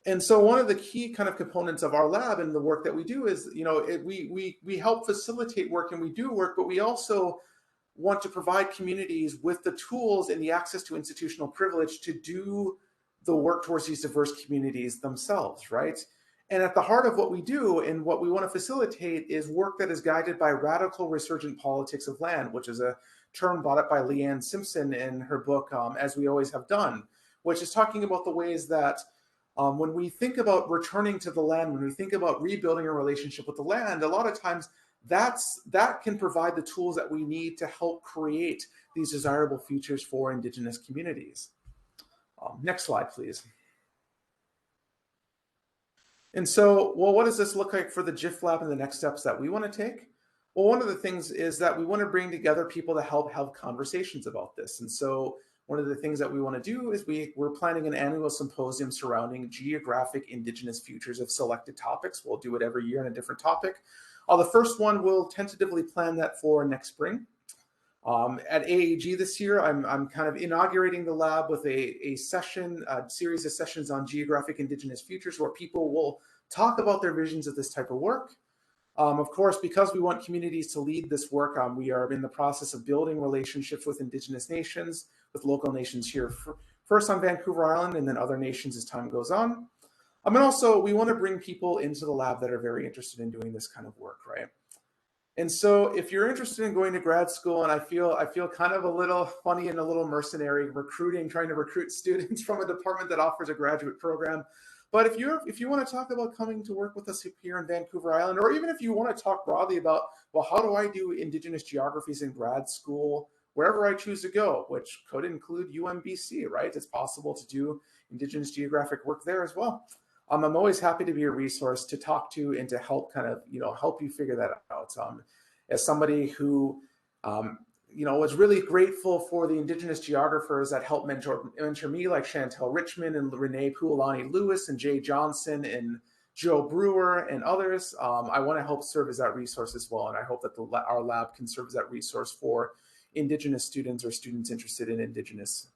And so one of the key kind of components of our lab and the work that we do is, you know, we help facilitate work and we do work, but we also want to provide communities with the tools and the access to institutional privilege to do the work towards these diverse communities themselves, right? And at the heart of what we do and what we want to facilitate is work that is guided by radical resurgent politics of land, which is a term brought up by Leanne Simpson in her book, As We Always Have Done, which is talking about the ways that when we think about returning to the land, when we think about rebuilding a relationship with the land, a lot of times that can provide the tools that we need to help create these desirable futures for Indigenous communities. Next slide, please. And so, well, what does this look like for the GIF Lab and the next steps that we want to take? Well, one of the things is that we want to bring together people to help have conversations about this. And so one of the things that we want to do is we're planning an annual symposium surrounding geographic Indigenous futures of selected topics. We'll do it every year on a different topic. The first one, we'll tentatively plan that for next spring. At AAG this year, I'm kind of inaugurating the lab with a series of sessions on geographic Indigenous futures where people will talk about their visions of this type of work. Of course, because we want communities to lead this work, we are in the process of building relationships with Indigenous nations, with local nations here, first on Vancouver Island and then other nations as time goes on. And also, we want to bring people into the lab that are very interested in doing this kind of work, right? And so if you're interested in going to grad school, and I feel kind of a little funny and a little mercenary trying to recruit students from a department that offers a graduate program. But if you want to talk about coming to work with us here in Vancouver Island, or even if you want to talk broadly about, well, how do I do Indigenous geographies in grad school wherever I choose to go, which could include UMBC, right? It's possible to do Indigenous geographic work there as well. I'm always happy to be a resource to talk to and to help kind of, help you figure that out. As somebody who, was really grateful for the Indigenous geographers that helped mentor me, like Chantel Richmond and Renee Puolani Lewis and Jay Johnson and Joe Brewer and others. I want to help serve as that resource as well. And I hope that our lab can serve as that resource for Indigenous students or students interested in Indigenous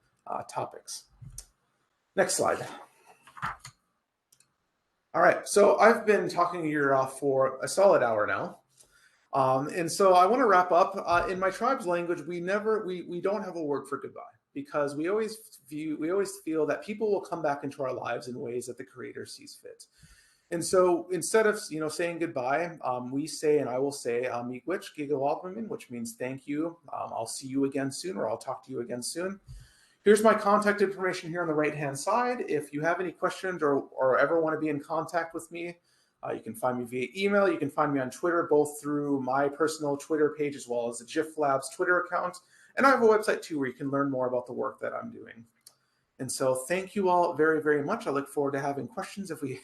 topics. Next slide. All right, so I've been talking here for a solid hour now. And so I want to wrap up. In my tribe's language, we don't have a word for goodbye, because we always feel that people will come back into our lives in ways that the Creator sees fit. And so instead of saying goodbye, we say, and I will say, miigwech gigawalpamin, which means thank you. I'll see you again soon, or I'll talk to you again soon. Here's my contact information here on the right-hand side. If you have any questions or ever want to be in contact with me, you can find me via email. You can find me on Twitter, both through my personal Twitter page as well as the GIF Lab's Twitter account. And I have a website too where you can learn more about the work that I'm doing. And so thank you all very, very much. I look forward to having questions if we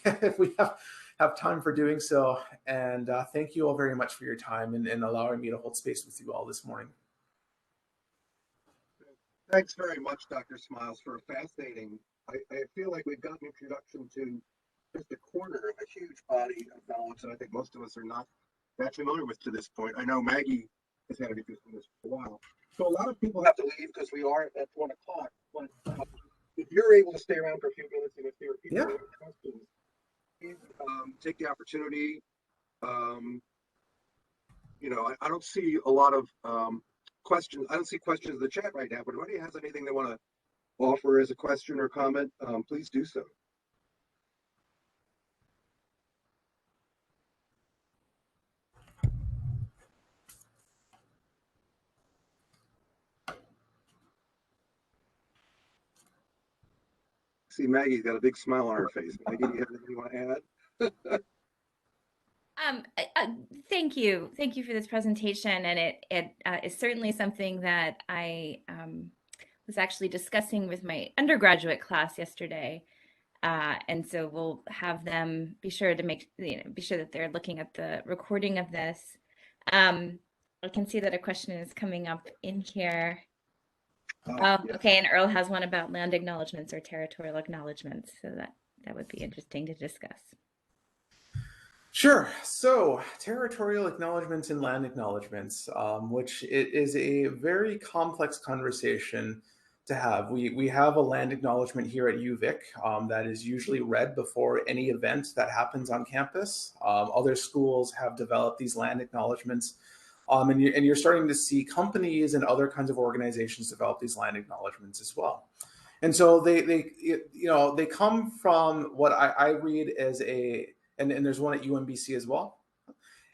have time for doing so. And thank you all very much for your time and allowing me to hold space with you all this morning. Thanks very much, Dr. Smiles, for a fascinating. I feel like we've got an introduction to just a corner of a huge body of knowledge that I think most of us are not that familiar with to this point. I know Maggie has had an interest in this for a while. So a lot of people have to leave because we are at 1 o'clock. But if you're able to stay around for a few minutes, and if there are people who have questions, please take the opportunity. I don't see a lot of questions. I don't see questions in the chat right now, but if anybody has anything they want to offer as a question or comment, please do so. See, Maggie's got a big smile on her face. Maggie, do you have anything you want to add? Thank you for this presentation, and it is certainly something that I was actually discussing with my undergraduate class yesterday, and so we'll have them be sure that they're looking at the recording of this. I can see that a question is coming up in here. Yeah. Okay, and Earl has one about land acknowledgements or territorial acknowledgements, so that would be interesting to discuss. Sure. So territorial acknowledgements and land acknowledgements, which it is a very complex conversation to have. We have a land acknowledgement here at UVic that is usually read before any event that happens on campus. Other schools have developed these land acknowledgements, and you're starting to see companies and other kinds of organizations develop these land acknowledgements as well. And so they come from what I read as and there's one at UMBC as well.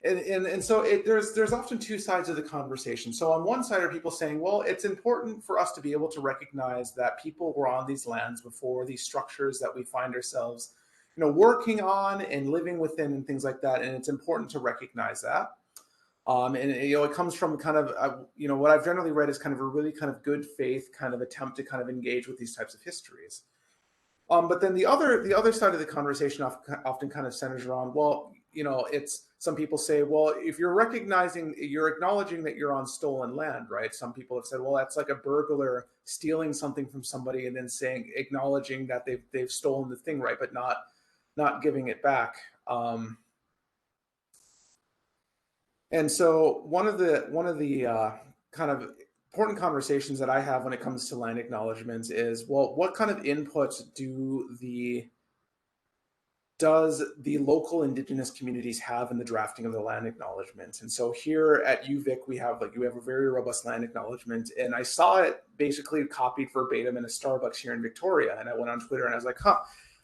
And so there's often two sides of the conversation. So on one side are people saying, well, it's important for us to be able to recognize that people were on these lands before these structures that we find ourselves, working on and living within and things like that. And it's important to recognize that. It comes from kind of, what I've generally read is kind of a really kind of good faith kind of attempt to kind of engage with these types of histories. But then the other side of the conversation often kind of centers around, well, it's some people say, well, if you're acknowledging that you're on stolen land, right? Some people have said, well, that's like a burglar stealing something from somebody and then acknowledging that they've stolen the thing, right? But not giving it back. And so one of the kind of important conversations that I have when it comes to land acknowledgements is, well, what kind of input does the local Indigenous communities have in the drafting of the land acknowledgements? And so here at UVic, we have a very robust land acknowledgement, and I saw it basically copied verbatim in a Starbucks here in Victoria. And I went on Twitter and I was like,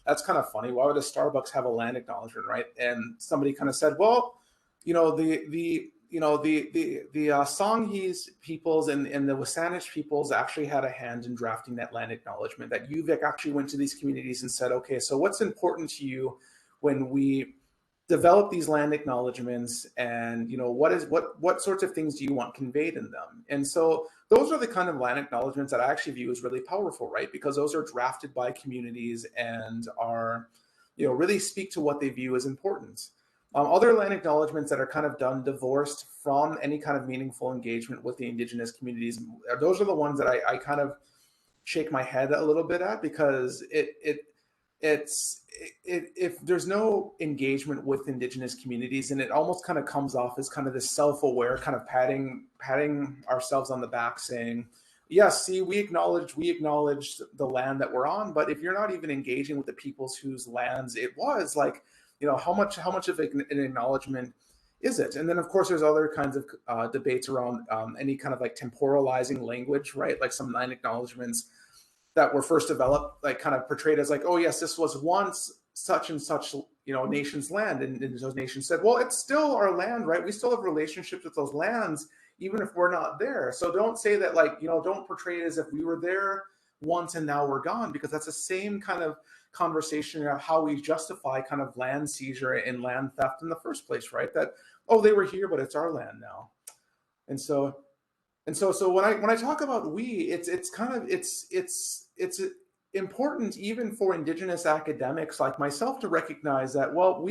that's kind of funny. Why would a Starbucks have a land acknowledgement, right? And somebody kind of said, well, the Songhees peoples and the Wasanich peoples actually had a hand in drafting that land acknowledgement, that UVic actually went to these communities and said, okay, so what's important to you when we develop these land acknowledgements, and what sorts of things do you want conveyed in them? And so those are the kind of land acknowledgements that I actually view as really powerful, right? Because those are drafted by communities and are, really speak to what they view as important. Other land acknowledgements that are kind of done divorced from any kind of meaningful engagement with the Indigenous communities, those are the ones that I kind of shake my head a little bit at, because if there's no engagement with Indigenous communities, and it almost kind of comes off as kind of this self-aware kind of patting ourselves on the back, saying, yes, see, we acknowledge the land that we're on, but if you're not even engaging with the peoples whose lands it was, like, how much of an acknowledgement is it? And then of course there's other kinds of debates around any kind of like temporalizing language, right? Like some land acknowledgements that were first developed, like kind of portrayed as like, oh yes, this was once such and such, nation's land. And those nations said, well, it's still our land, right? We still have relationships with those lands, even if we're not there. So don't say that, like, don't portray it as if we were there once and now we're gone, because that's the same kind of conversation of how we justify kind of land seizure and land theft in the first place, right? That, oh, they were here, but it's our land now. And so when I talk about we, it's important even for Indigenous academics like myself to recognize that, well,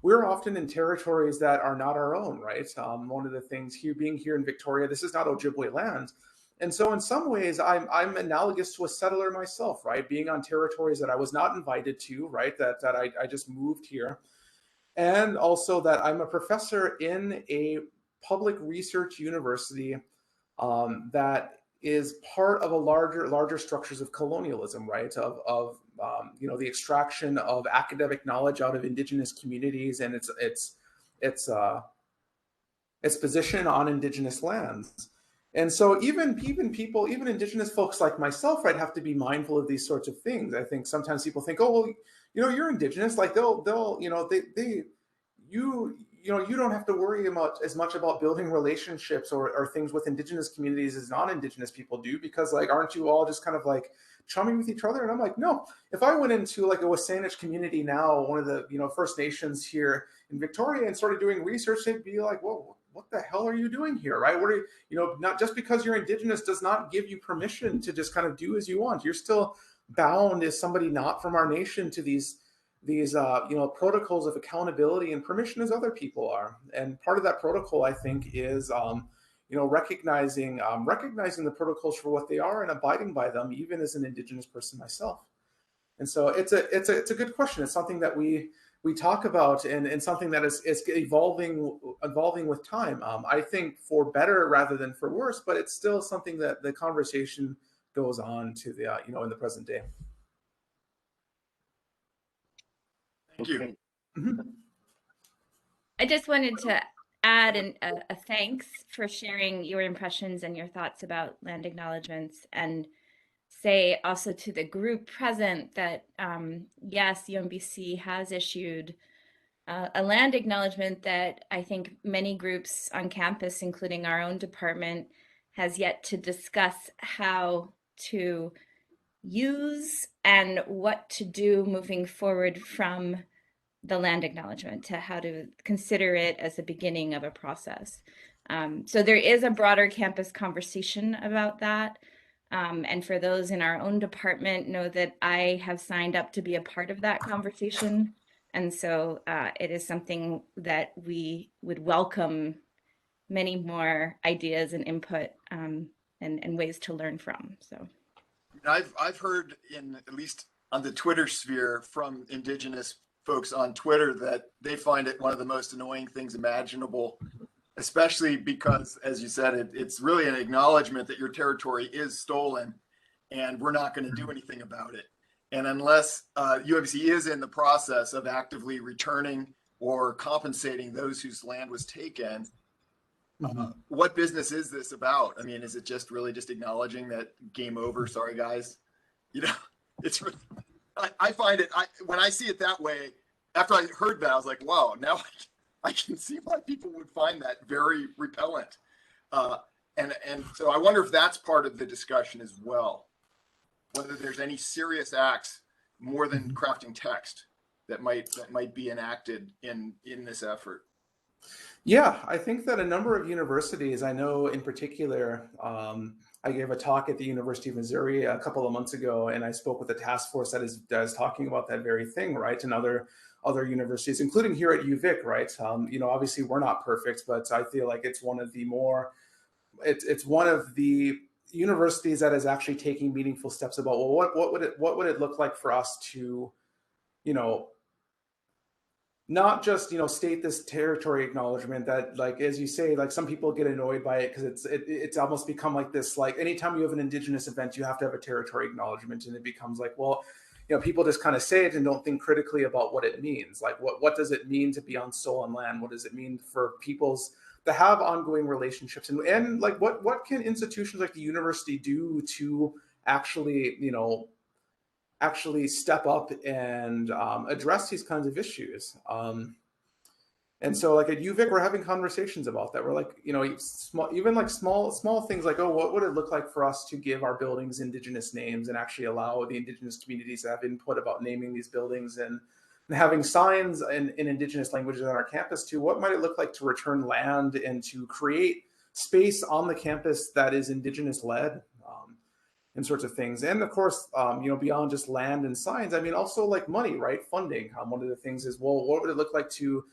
we're often in territories that are not our own, right? One of the things here, being here in Victoria, this is not Ojibwe land. And so in some ways, I'm analogous to a settler myself, right? Being on territories that I was not invited to, right? That I just moved here. And also that I'm a professor in a public research university that is part of a larger structures of colonialism, right? Of the extraction of academic knowledge out of Indigenous communities and its position on Indigenous lands. And so even Indigenous folks like myself, right, have to be mindful of these sorts of things. I think sometimes people think, oh, well, you're Indigenous, like you don't have to worry as much about building relationships or things with Indigenous communities as non-Indigenous people do, because, like, aren't you all just kind of like chumming with each other? And I'm like, no. If I went into like a Wasanich community now, one of the First Nations here in Victoria, and started doing research, they'd be like, whoa, what the hell are you doing here, right? What are not just because you're Indigenous does not give you permission to just kind of do as you want. You're still bound as somebody not from our nation to these protocols of accountability and permission as other people are. And part of that protocol, I think, is recognizing the protocols for what they are and abiding by them, even as an Indigenous person myself. And so it's a good question. It's something that we talk about, and something that is evolving with time. I think for better rather than for worse, but it's still something that the conversation goes on to the in the present day. Thank you. I just wanted to add a thanks for sharing your impressions and your thoughts about land acknowledgements, and say also to the group present that yes, UMBC has issued a land acknowledgement that I think many groups on campus, including our own department, has yet to discuss how to use and what to do moving forward from the land acknowledgement, to how to consider it as the beginning of a process. So there is a broader campus conversation about that. And for those in our own department, know that I have signed up to be a part of that conversation. And so it is something that we would welcome many more ideas and input and ways to learn from. So I've heard, in at least on the Twitter sphere, from Indigenous folks on Twitter that they find it one of the most annoying things imaginable, especially because, as you said, it's really an acknowledgement that your territory is stolen and we're not going to do anything about it. And unless UMBC is in the process of actively returning or compensating those whose land was taken, what business is this about? I mean, is it just really just acknowledging that game over? Sorry, guys. It's really, I find it, when I see it that way, after I heard that, I was like, wow, now I can see why people would find that very repellent. And so I wonder if that's part of the discussion as well, whether there's any serious acts more than crafting text that might be enacted in this effort? Yeah, I think that a number of universities, I know in particular, I gave a talk at the University of Missouri a couple of months ago, and I spoke with a task force that is talking about that very thing, right? And other universities, including here at UVic, right? You know, obviously we're not perfect, but I feel like it's one of the more, it's one of the universities that is actually taking meaningful steps about, well, what would it look like for us to, you know, not just, you know, state this territory acknowledgement that, like, as you say, like some people get annoyed by it because it's almost become like this, like anytime you have an Indigenous event, you have to have a territory acknowledgement, and it becomes like, well, you know, people just kind of say it and don't think critically about what it means. Like, what does it mean to be on stolen land? What does it mean for people's to have ongoing relationships? And like, what can institutions like the university do to actually, you know, actually step up and address these kinds of issues? And so like at UVic, we're having conversations about that. We're like, you know, even like small things like, oh, what would it look like for us to give our buildings Indigenous names and actually allow the Indigenous communities to have input about naming these buildings, and having signs in Indigenous languages on our campus too. What might it look like to return land and to create space on the campus that is Indigenous led? And sorts of things. And of course, you know, beyond just land and signs, I mean, also like money, right? Funding. One of the things is, well, what would it look like to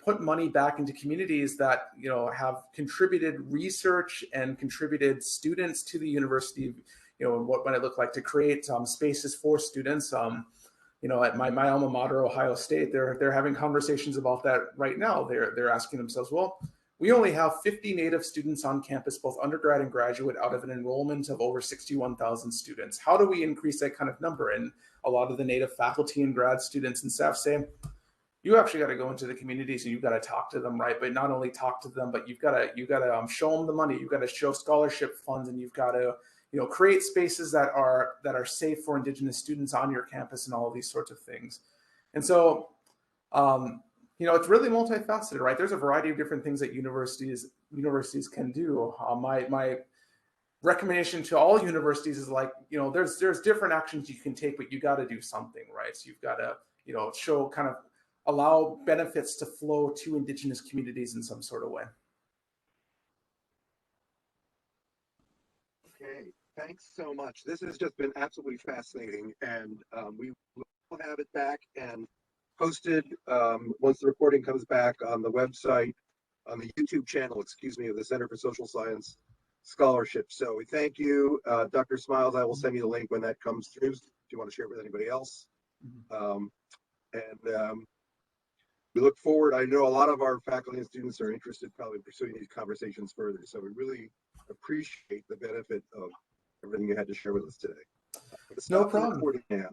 put money back into communities that, you know, have contributed research and contributed students to the university? You know, what might it look like to create spaces for students? You know, at my alma mater, Ohio State, they're having conversations about that right now. They're asking themselves, well, we only have 50 Native students on campus, both undergrad and graduate, out of an enrollment of over 61,000 students. How do we increase that kind of number? And a lot of the Native faculty and grad students and staff say, you actually got to go into the communities and you've got to talk to them, right? But not only talk to them, but you've got to show them the money. You've got to show scholarship funds, and you've got to, you know, create spaces that are safe for Indigenous students on your campus and all of these sorts of things. And so, you know, it's really multifaceted, right? There's a variety of different things that universities can do. My recommendation to all universities is, like, you know, there's different actions you can take, but you got to do something, right? So you've got to, you know, show, kind of allow benefits to flow to Indigenous communities in some sort of way. Okay, thanks so much. This has just been absolutely fascinating, and we will have it back and posted once the recording comes back on the website, on the YouTube channel, excuse me, of the Center for Social Science Scholarship. So we thank you, Dr. Smiles. I will send you the link when that comes through if you want to share it with anybody else. We look forward. I know a lot of our faculty and students are interested probably in pursuing these conversations further. So we really appreciate the benefit of everything you had to share with us today. No problem. Now.